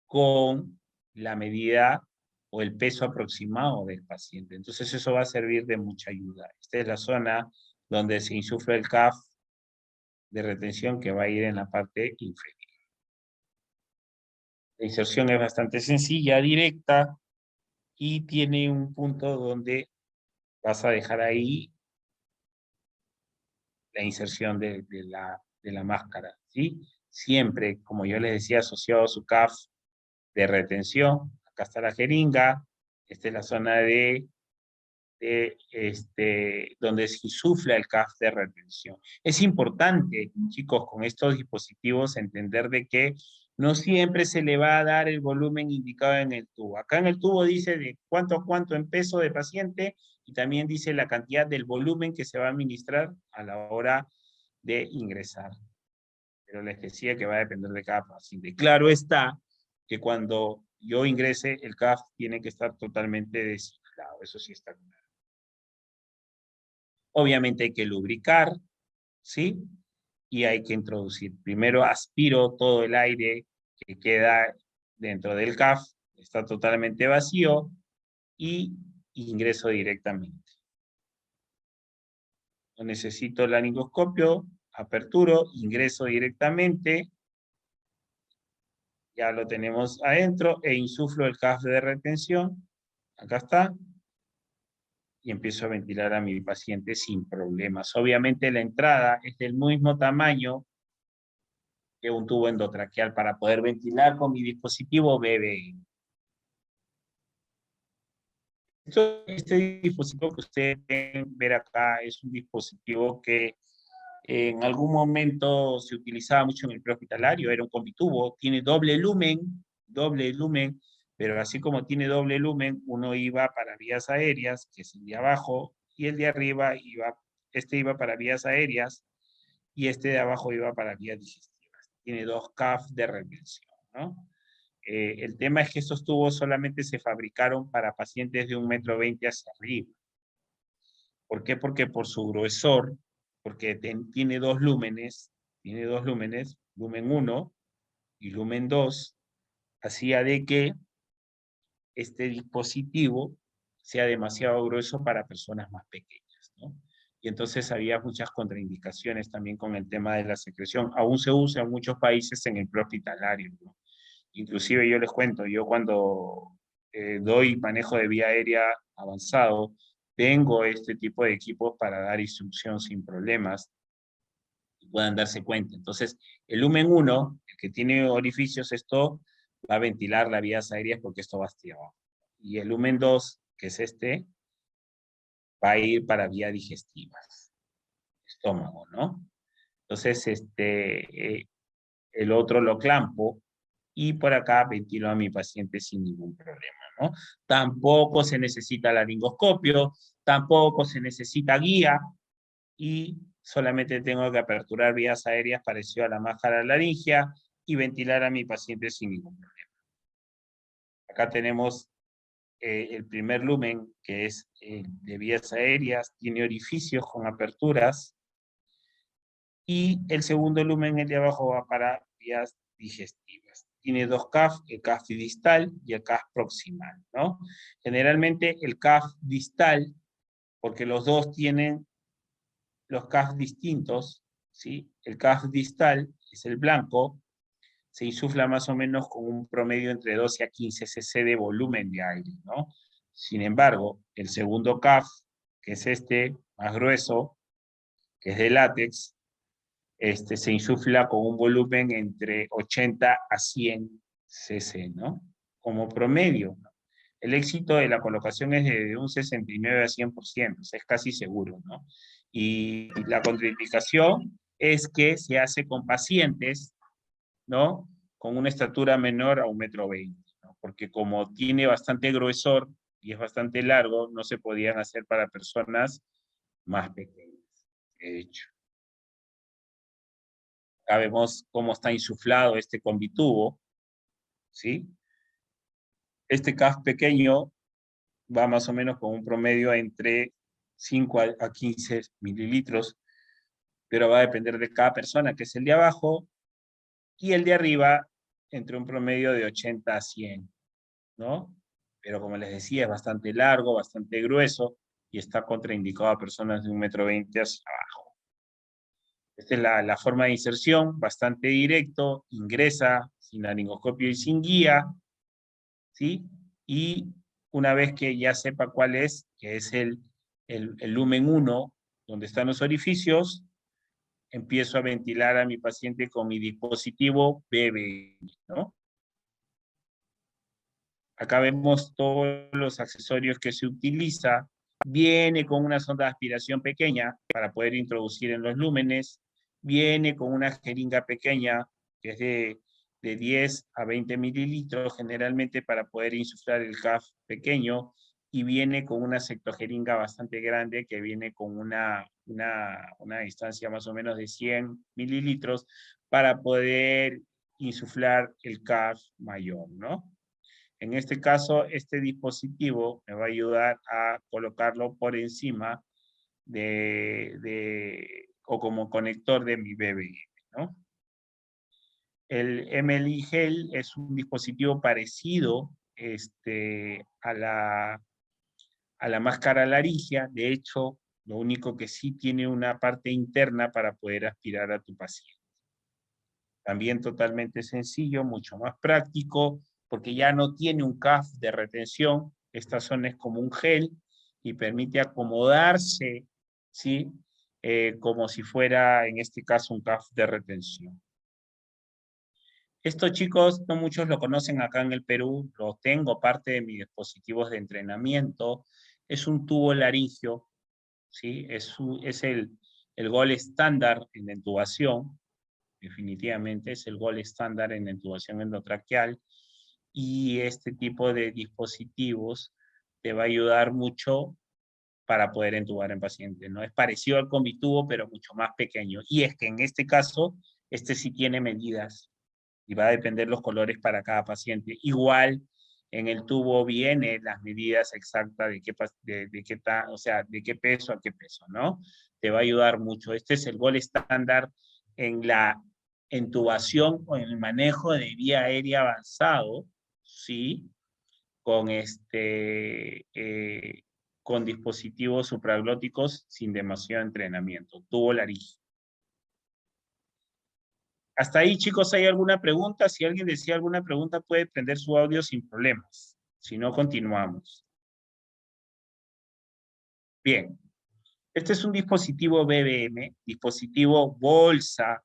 con la medida o el peso aproximado del paciente. Entonces eso va a servir de mucha ayuda. Esta es la zona donde se insufla el CAF de retención que va a ir en la parte inferior. La inserción es bastante sencilla, directa, y tiene un punto donde vas a dejar ahí la inserción de la máscara, ¿sí? Siempre, como yo les decía, asociado a su CAF de retención. Acá está la jeringa, esta es la zona de donde se insufla el CAF de retención. Es importante, chicos, con estos dispositivos entender de que no siempre se le va a dar el volumen indicado en el tubo. Acá en el tubo dice de cuánto a cuánto en peso de paciente y también dice la cantidad del volumen que se va a administrar a la hora de ingresar. Pero les decía que va a depender de cada paciente. Claro está que cuando yo ingrese, el CAF tiene que estar totalmente desinflado. Eso sí está claro. Obviamente hay que lubricar, ¿sí? Y hay que introducir. Primero aspiro todo el aire que queda dentro del CAF, está totalmente vacío, y ingreso directamente. No necesito el laringoscopio, aperturo, ingreso directamente, ya lo tenemos adentro, e insuflo el CAF de retención, acá está, y empiezo a ventilar a mi paciente sin problemas. Obviamente la entrada es del mismo tamaño que un tubo endotraqueal para poder ventilar con mi dispositivo BBI. Este dispositivo que ustedes pueden ver acá es un dispositivo que en algún momento se utilizaba mucho en el prehospitalario, era un combitubo, tiene doble lumen, pero así como tiene doble lumen, uno iba para vías aéreas, que es el de abajo, y el de arriba iba para vías aéreas, y este de abajo iba para vías digestivas. Tiene dos CAF de retención, ¿no? El tema es que estos tubos solamente se fabricaron para pacientes de 1,20 m hacia arriba. ¿Por qué? Porque por su gruesor, porque tiene dos lúmenes, lumen 1 y lumen 2, hacía de que este dispositivo sea demasiado grueso para personas más pequeñas, ¿no? Y entonces había muchas contraindicaciones también con el tema de la secreción. Aún se usa en muchos países en el prehospitalario, ¿no? Inclusive yo les cuento, yo cuando doy manejo de vía aérea avanzado, tengo este tipo de equipos para dar instrucción sin problemas y puedan darse cuenta. Entonces, el lumen 1, el que tiene orificios, esto va a ventilar las vías aéreas porque esto va hacia abajo. Y el lumen 2, que es este, va a ir para vías digestivas, estómago, ¿no? Entonces, el otro lo clampo y por acá ventilo a mi paciente sin ningún problema, ¿no? Tampoco se necesita laringoscopio, tampoco se necesita guía, y solamente tengo que aperturar vías aéreas parecido a la máscara laringia y ventilar a mi paciente sin ningún problema. Acá tenemos el primer lumen, que es de vías aéreas, tiene orificios con aperturas, y el segundo lumen, el de abajo, va para vías digestivas. Tiene dos CAF, el CAF distal y el CAF proximal, ¿no? Generalmente el CAF distal, porque los dos tienen los CAF distintos, ¿sí? El CAF distal es el blanco, se insufla más o menos con un promedio entre 12 a 15 cc de volumen de aire, ¿no? Sin embargo, el segundo CAF, que es este más grueso, que es de látex, se insufla con un volumen entre 80 a 100 cc, ¿no? Como promedio, ¿no? El éxito de la colocación es de un 69 a 100%, o sea, es casi seguro, ¿no? Y la contraindicación es que se hace con pacientes, ¿no? Con una estatura menor a 1,20 m, ¿no? Porque como tiene bastante gruesor y es bastante largo, no se podían hacer para personas más pequeñas, de hecho. Acá vemos cómo está insuflado este combitubo, ¿sí? Este CAF pequeño va más o menos con un promedio entre 5 a 15 mililitros, pero va a depender de cada persona, que es el de abajo, y el de arriba entre un promedio de 80 a 100, ¿no? Pero como les decía, es bastante largo, bastante grueso, y está contraindicado a personas de 1,20 m hacia abajo. Esta es la forma de inserción, bastante directo, ingresa sin laringoscopio y sin guía, ¿sí? Y una vez que ya sepa cuál es, que es el lumen 1, donde están los orificios, empiezo a ventilar a mi paciente con mi dispositivo BBI, ¿no? Acá vemos todos los accesorios que se utiliza Viene con una sonda de aspiración pequeña para poder introducir en los lúmenes. Viene con una jeringa pequeña, que es de 10 a 20 mililitros, generalmente para poder insuflar el CAF pequeño. Y viene con una sectogeringa bastante grande, que viene con una distancia más o menos de 100 mililitros, para poder insuflar el CAF mayor, ¿no? En este caso, este dispositivo me va a ayudar a colocarlo por encima o como conector de mi BBM, ¿no? El MLI Gel es un dispositivo parecido a la máscara laringia. De hecho, lo único que sí tiene una parte interna para poder aspirar a tu paciente. También totalmente sencillo, mucho más práctico, porque ya no tiene un CAF de retención. Esta zona es como un gel y permite acomodarse, ¿sí? Como si fuera, en este caso, un CAF de retención. Esto, chicos, no muchos lo conocen acá en el Perú, lo tengo parte de mis dispositivos de entrenamiento. Es un tubo laringio, ¿sí? Es el gol estándar en la intubación. Definitivamente es el gol estándar en la intubación endotraqueal, y este tipo de dispositivos te va a ayudar mucho para poder entubar en pacientes, ¿no? Es parecido al combitubo, pero mucho más pequeño. Y es que en este caso, este sí tiene medidas y va a depender los colores para cada paciente. Igual en el tubo viene las medidas exactas o sea, de qué peso a qué peso, ¿no? Te va a ayudar mucho. Este es el gol estándar en la intubación o en el manejo de vía aérea avanzado, ¿sí? Con, con dispositivos supraglóticos sin demasiado entrenamiento, tubo laringe. Hasta ahí, chicos, ¿hay alguna pregunta? Si alguien decía alguna pregunta, puede prender su audio sin problemas. Si no, continuamos. Bien. Este es un dispositivo BBM, dispositivo bolsa,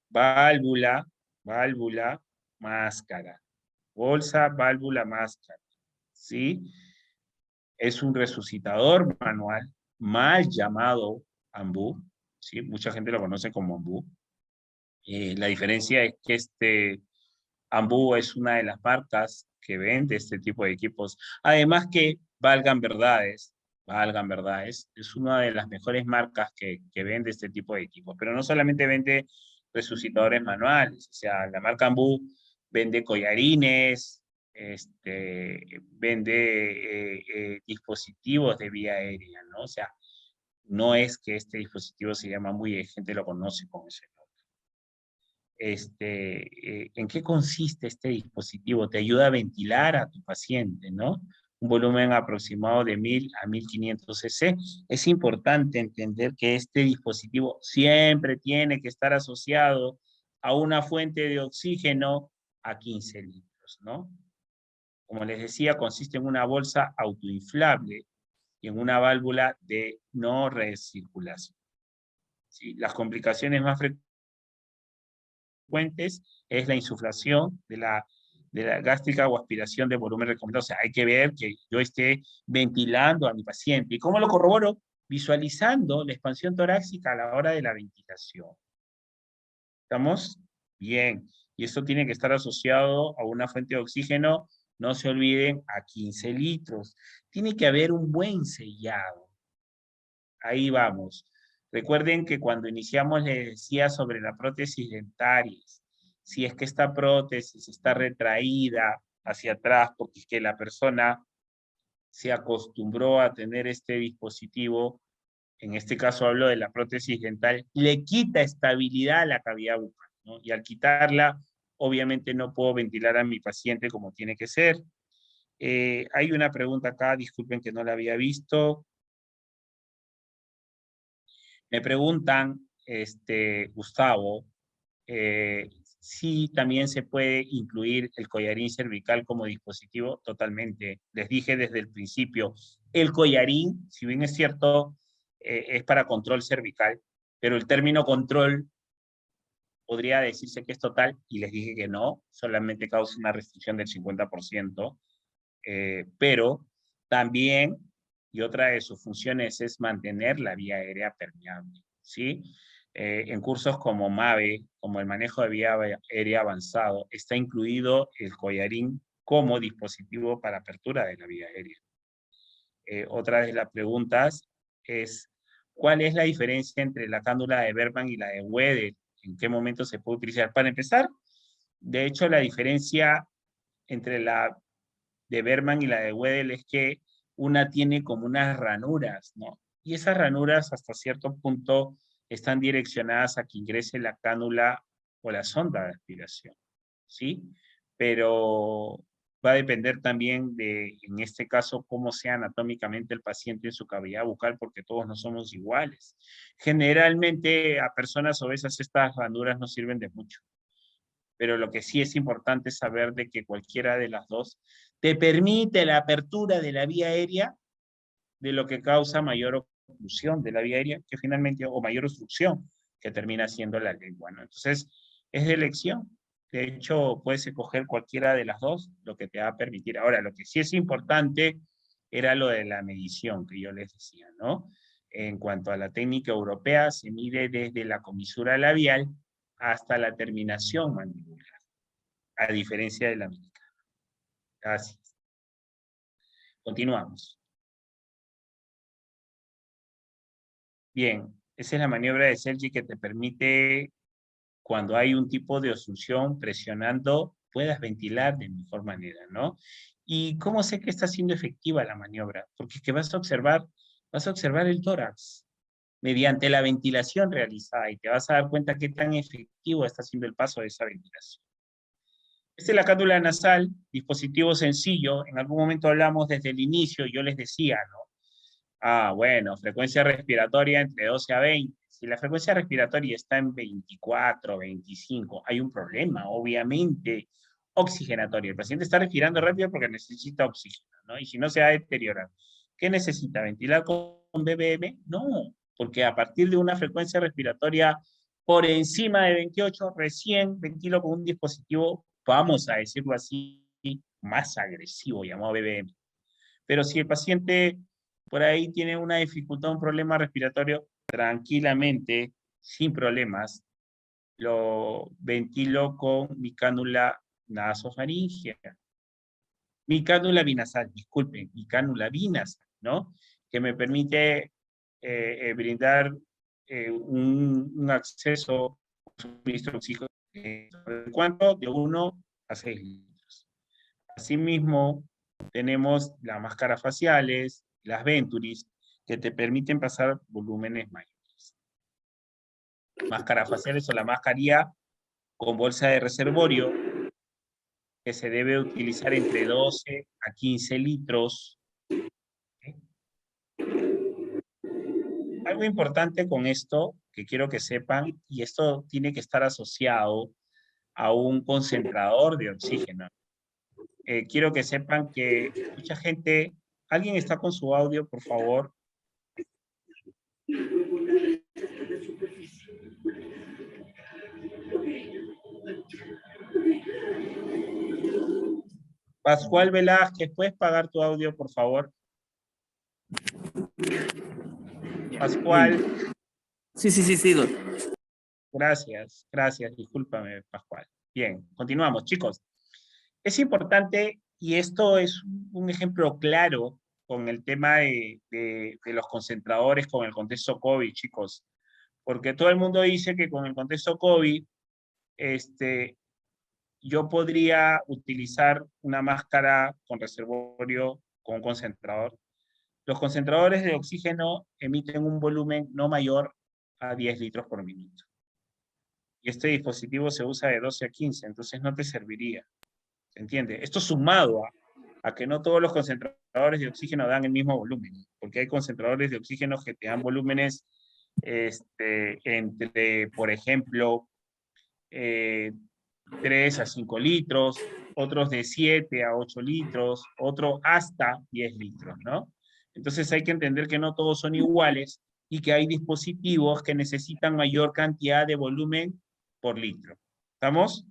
válvula, máscara. Bolsa, válvula, máscara. ¿Sí? Es un resucitador manual, mal llamado AMBU. ¿Sí? Mucha gente lo conoce como AMBU. La diferencia es que AMBU es una de las marcas que vende este tipo de equipos. Además que, valgan verdades, es una de las mejores marcas que vende este tipo de equipos. Pero no solamente vende resucitadores manuales, o sea, la marca AMBU vende collarines, vende dispositivos de vía aérea, ¿no? O sea, no es que este dispositivo se llama AMBU y la gente lo conoce como ese nombre. ¿En qué consiste este dispositivo? Te ayuda a ventilar a tu paciente, ¿no? Un volumen aproximado de 1000 a 1500 cc. Es importante entender que este dispositivo siempre tiene que estar asociado a una fuente de oxígeno a 15 litros, ¿no? Como les decía, consiste en una bolsa autoinflable y en una válvula de no recirculación. ¿Sí? Las complicaciones más frecuentes es la insuflación de la gástrica o aspiración de volumen recomendado. O sea, hay que ver que yo esté ventilando a mi paciente. ¿Y cómo lo corroboro? Visualizando la expansión torácica a la hora de la ventilación. ¿Estamos? Bien. Y esto tiene que estar asociado a una fuente de oxígeno, no se olviden, a 15 litros. Tiene que haber un buen sellado. Ahí vamos. Recuerden que cuando iniciamos les decía sobre la prótesis dentarias. Si es que esta prótesis está retraída hacia atrás porque es que la persona se acostumbró a tener este dispositivo, en este caso hablo de la prótesis dental, le quita estabilidad a la cavidad bucal, ¿no? Y al quitarla, obviamente no puedo ventilar a mi paciente como tiene que ser. Hay una pregunta acá, disculpen que no la había visto. Me preguntan, Gustavo, si también se puede incluir el collarín cervical como dispositivo. Totalmente. Les dije desde el principio, el collarín, si bien es cierto, es para control cervical, pero el término control podría decirse que es total, y les dije que no, solamente causa una restricción del 50%, pero También, y otra de sus funciones es mantener la vía aérea permeable, ¿sí? En cursos como MAVE, como el manejo de vía aérea avanzado, está incluido el collarín como dispositivo para apertura de la vía aérea. Otra de las preguntas es, ¿cuál es la diferencia entre la cánula de Bergman y la de Wedel? ¿En qué momento se puede utilizar? Para empezar, de hecho, la diferencia entre la de Bergman y la de Wedel es que una tiene como unas ranuras, ¿no? Y esas ranuras hasta cierto punto están direccionadas a que ingrese la cánula o la sonda de aspiración, ¿sí? Pero va a depender también de, en este caso, cómo sea anatómicamente el paciente en su cavidad bucal, porque todos no somos iguales. Generalmente a personas obesas estas ranuras no sirven de mucho, pero lo que sí es importante es saber de que cualquiera de las dos te permite la apertura de la vía aérea, de lo que causa mayor oclusión de la vía aérea, que finalmente, o mayor obstrucción, que termina siendo la lengua, ¿no? Entonces, es de elección. De hecho, puedes escoger cualquiera de las dos, lo que te va a permitir. Ahora, lo que sí es importante era lo de la medición que yo les decía, ¿no? En cuanto a la técnica europea, se mide desde la comisura labial hasta la terminación mandibular, a diferencia de la americana. Así es. Continuamos. Bien, esa es la maniobra de Sergi que te permite, cuando hay un tipo de obstrucción presionando, puedas ventilar de mejor manera, ¿no? ¿Y cómo sé que está siendo efectiva la maniobra? Porque es que vas a observar el tórax mediante la ventilación realizada y te vas a dar cuenta qué tan efectivo está siendo el paso de esa ventilación. Esta es la cánula nasal, dispositivo sencillo. En algún momento hablamos desde el inicio, yo les decía, ¿no? Ah, bueno, frecuencia respiratoria entre 12 a 20. Si la frecuencia respiratoria está en 24, 25, hay un problema, obviamente, oxigenatorio. El paciente está respirando rápido porque necesita oxígeno, ¿no? Y si no, se va a deteriorar. ¿Qué necesita? ¿Ventilar con BBM? No, porque a partir de una frecuencia respiratoria por encima de 28, recién ventilo con un dispositivo, vamos a decirlo así, más agresivo, llamado BBM. Pero si el paciente por ahí tiene una dificultad, un problema respiratorio, tranquilamente, sin problemas, lo ventilo con mi cánula nasofaringea. Mi cánula binasal, disculpen, mi cánula binasal, ¿no? Que me permite brindar un acceso, un suministro de oxígeno, ¿cuánto? De 1 a 6 litros. Asimismo, tenemos las máscaras faciales, las Venturis, que te permiten pasar volúmenes mayores. Máscaras faciales o la mascarilla con bolsa de reservorio, que se debe utilizar entre 12 a 15 litros. ¿Okay? Algo importante con esto, que quiero que sepan, y esto tiene que estar asociado a un concentrador de oxígeno. Quiero que sepan que mucha gente, ¿alguien está con su audio, por favor? Pascual Velázquez, ¿puedes pagar tu audio, por favor? Pascual. Sí, Doc. Gracias, discúlpame, Pascual. Bien, continuamos, chicos. Es importante, y esto es un ejemplo claro con el tema de los concentradores con el contexto COVID, chicos, porque todo el mundo dice que con el contexto COVID, yo podría utilizar una máscara con reservorio con un concentrador. Los concentradores de oxígeno emiten un volumen no mayor a 10 litros por minuto. Y este dispositivo se usa de 12 a 15, entonces no te serviría. ¿Se entiende? Esto sumado a que no todos los concentradores de oxígeno dan el mismo volumen, porque hay concentradores de oxígeno que te dan volúmenes entre, por ejemplo, 3 a 5 litros, otros de 7 a 8 litros, otro hasta 10 litros, ¿no? Entonces hay que entender que no todos son iguales y que hay dispositivos que necesitan mayor cantidad de volumen por litro. ¿Estamos?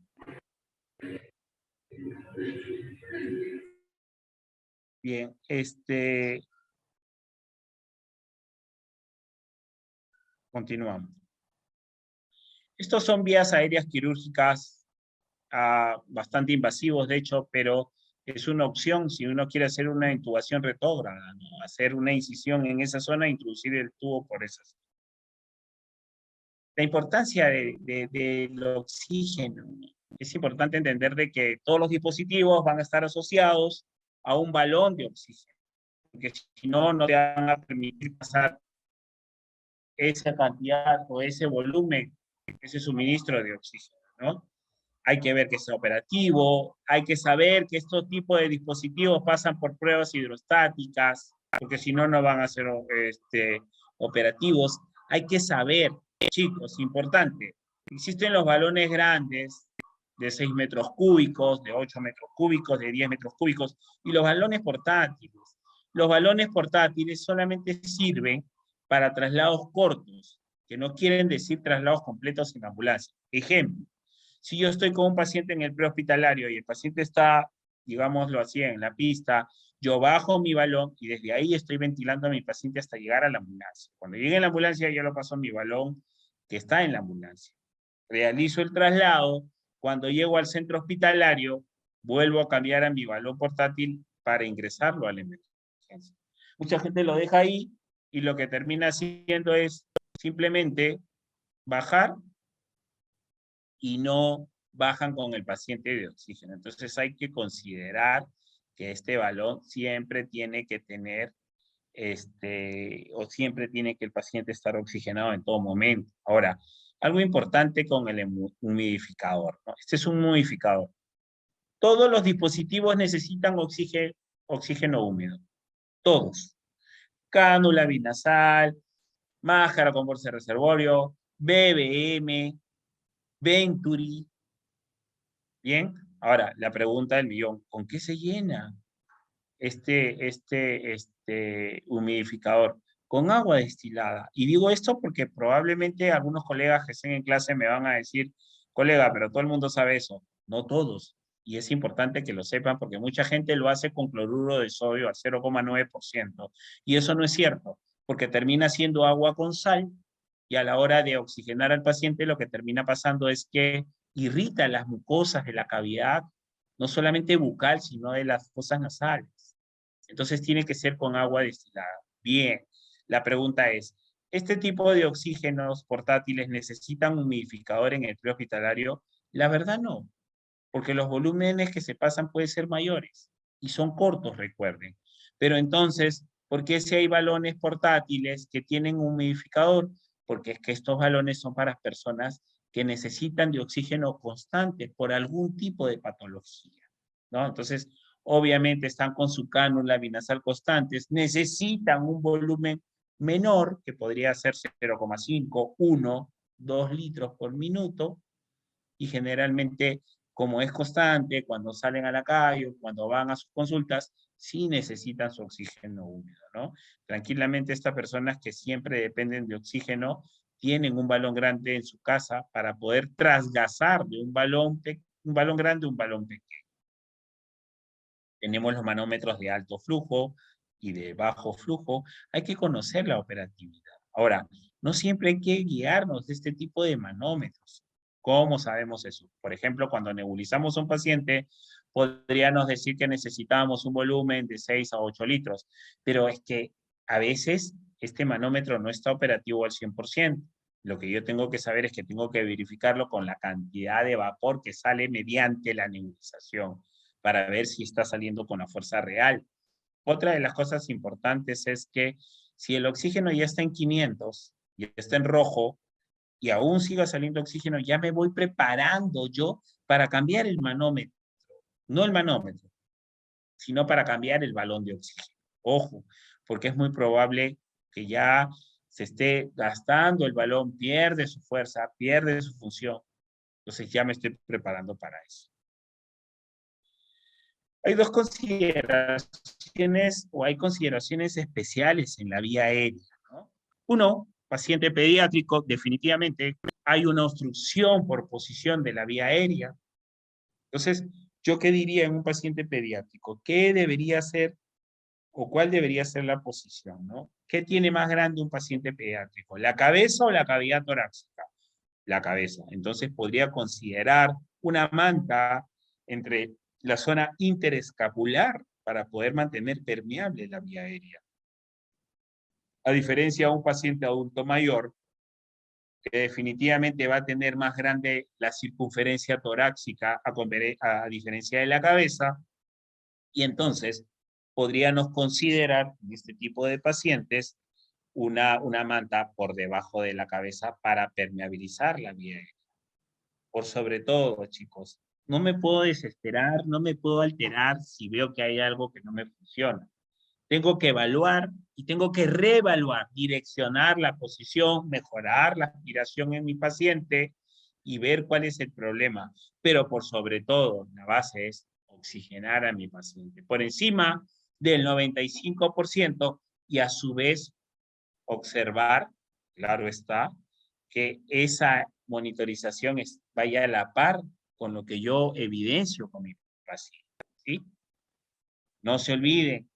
Bien, continuamos. Estos son vías aéreas quirúrgicas bastante invasivos, de hecho, pero es una opción si uno quiere hacer una intubación retrógrada, ¿no? Hacer una incisión en esa zona e introducir el tubo por esa zona. La importancia del oxígeno. Es importante entender de que todos los dispositivos van a estar asociados a un balón de oxígeno, porque si no, no te van a permitir pasar esa cantidad o ese volumen, ese suministro de oxígeno, ¿no? Hay que ver que sea operativo, hay que saber que estos tipos de dispositivos pasan por pruebas hidrostáticas, porque si no, no van a ser operativos. Hay que saber, chicos, importante, existen los balones grandes de 6 metros cúbicos, de 8 metros cúbicos, de 10 metros cúbicos, y los balones portátiles. Los balones portátiles solamente sirven para traslados cortos, que no quieren decir traslados completos en ambulancia. Ejemplo, si yo estoy con un paciente en el prehospitalario y el paciente está, digámoslo así, en la pista, yo bajo mi balón y desde ahí estoy ventilando a mi paciente hasta llegar a la ambulancia. Cuando llegue a la ambulancia, yo lo paso a mi balón que está en la ambulancia. Realizo el traslado. Cuando llego al centro hospitalario, vuelvo a cambiar a mi balón portátil para ingresarlo a la emergencia. Mucha gente lo deja ahí y lo que termina haciendo es simplemente bajar y no bajan con el paciente de oxígeno. Entonces hay que considerar que este balón siempre tiene que tener, o siempre tiene que el paciente estar oxigenado en todo momento. Ahora, algo importante con el humidificador, ¿no? Este es un humidificador. Todos los dispositivos necesitan oxígeno húmedo. Todos. Cánula binasal, máscara con bolsa de reservorio, BBM, Venturi. Bien, ahora la pregunta del millón, ¿con qué se llena este humidificador? Con agua destilada. Y digo esto porque probablemente algunos colegas que estén en clase me van a decir, colega, pero todo el mundo sabe eso. No todos. Y es importante que lo sepan porque mucha gente lo hace con cloruro de sodio al 0,9%. Y eso no es cierto, porque termina siendo agua con sal y a la hora de oxigenar al paciente lo que termina pasando es que irrita las mucosas de la cavidad, no solamente bucal, sino de las fosas nasales. Entonces tiene que ser con agua destilada. Bien, la pregunta es, ¿este tipo de oxígenos portátiles necesitan humidificador en el prehospitalario? La verdad no, porque los volúmenes que se pasan pueden ser mayores y son cortos, recuerden. Pero entonces, ¿por qué si hay balones portátiles que tienen humidificador? Porque es que estos balones son para personas que necesitan de oxígeno constante por algún tipo de patología, ¿no? Entonces, obviamente están con su cánula binasal constantes, necesitan un volumen menor, que podría ser 0,5, 1, 2 litros por minuto, y generalmente, como es constante, cuando salen a la calle, cuando van a sus consultas, sí necesitan su oxígeno húmedo, ¿no? Tranquilamente estas personas que siempre dependen de oxígeno, tienen un balón grande en su casa para poder trasgasar de un balón grande a un balón pequeño. Tenemos los manómetros de alto flujo y de bajo flujo. Hay que conocer la operatividad. Ahora, no siempre hay que guiarnos de este tipo de manómetros. ¿Cómo sabemos eso? Por ejemplo, cuando nebulizamos a un paciente, podríamos decir que necesitábamos un volumen de 6 a 8 litros, pero es que a veces este manómetro no está operativo al 100%. Lo que yo tengo que saber es que tengo que verificarlo con la cantidad de vapor que sale mediante la nebulización para ver si está saliendo con la fuerza real. Otra de las cosas importantes es que si el oxígeno ya está en 500, ya está en rojo, y aún siga saliendo oxígeno, ya me voy preparando yo para cambiar el manómetro. No el manómetro, sino para cambiar el balón de oxígeno. Ojo, porque es muy probable que ya se esté gastando el balón, pierde su fuerza, pierde su función. Entonces ya me estoy preparando para eso. Hay dos consideraciones o hay consideraciones especiales en la vía aérea, ¿no? Uno, paciente pediátrico, definitivamente hay una obstrucción por posición de la vía aérea. Entonces, ¿yo qué diría en un paciente pediátrico? ¿Qué debería hacer o cuál debería ser la posición, ¿no? ¿Qué tiene más grande un paciente pediátrico? ¿La cabeza o la cavidad torácica? La cabeza. Entonces podría considerar una manta entre la zona interescapular para poder mantener permeable la vía aérea. A diferencia de un paciente adulto mayor, que definitivamente va a tener más grande la circunferencia torácica a diferencia de la cabeza, y entonces podríamos considerar en este tipo de pacientes una manta por debajo de la cabeza para permeabilizar la vía aérea. Por sobre todo, chicos, no me puedo desesperar, no me puedo alterar si veo que hay algo que no me funciona. Tengo que evaluar y tengo que reevaluar, direccionar la posición, mejorar la aspiración en mi paciente y ver cuál es el problema. Pero por sobre todo, la base es oxigenar a mi paciente por encima del 95% y a su vez observar, claro está, que esa monitorización vaya a la par con lo que yo evidencio con mi paciente, ¿sí? No se olviden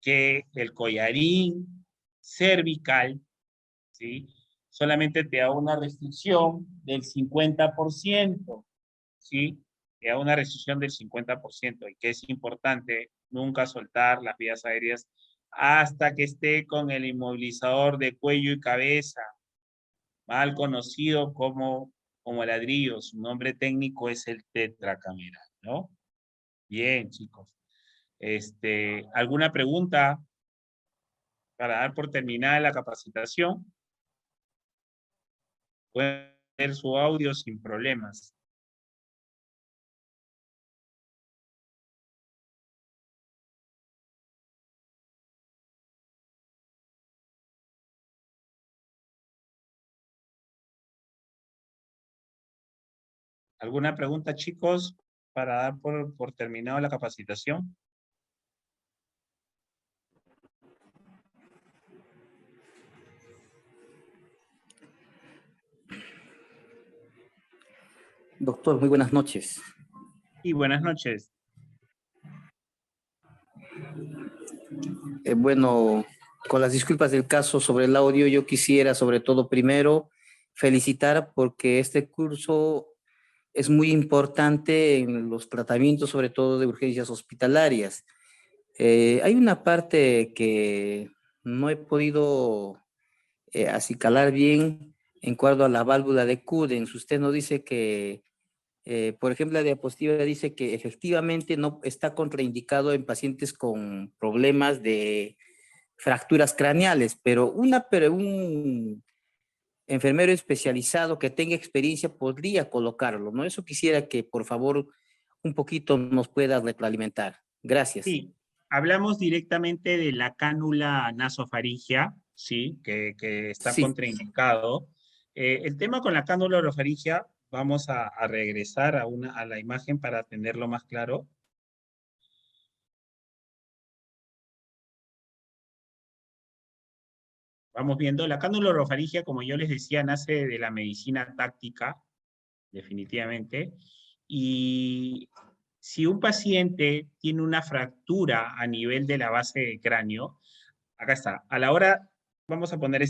que el collarín cervical, ¿sí? Solamente te da una restricción del 50%, ¿sí? Te da una restricción del 50%, y que es importante nunca soltar las vías aéreas hasta que esté con el inmovilizador de cuello y cabeza, mal conocido como ladrillo. Su nombre técnico es el tetracameral, ¿no? Bien, chicos. ¿Alguna pregunta para dar por terminada la capacitación? Pueden ver su audio sin problemas. ¿Alguna pregunta, chicos, para dar por terminado la capacitación? Doctor, muy buenas noches. Y buenas noches. Bueno, con las disculpas del caso sobre el audio, yo quisiera sobre todo primero felicitar porque este curso es muy importante en los tratamientos, sobre todo de urgencias hospitalarias. Hay una parte que no he podido acicalar bien en cuanto a la válvula de Cudens. Usted nos dice que, por ejemplo, la diapositiva dice que efectivamente no está contraindicado en pacientes con problemas de fracturas craneales, pero un enfermero especializado que tenga experiencia podría colocarlo, ¿no? Eso quisiera que, por favor, un poquito nos pueda retroalimentar. Gracias. Sí, hablamos directamente de la cánula nasofaringia, ¿sí? Que está Sí. contraindicado. El tema con la cánula orofaringia, vamos a regresar a la imagen para tenerlo más claro. Vamos viendo, la cánula orofaringia, como yo les decía, nace de la medicina táctica, definitivamente, y si un paciente tiene una fractura a nivel de la base del cráneo, acá está, a la hora, vamos a poner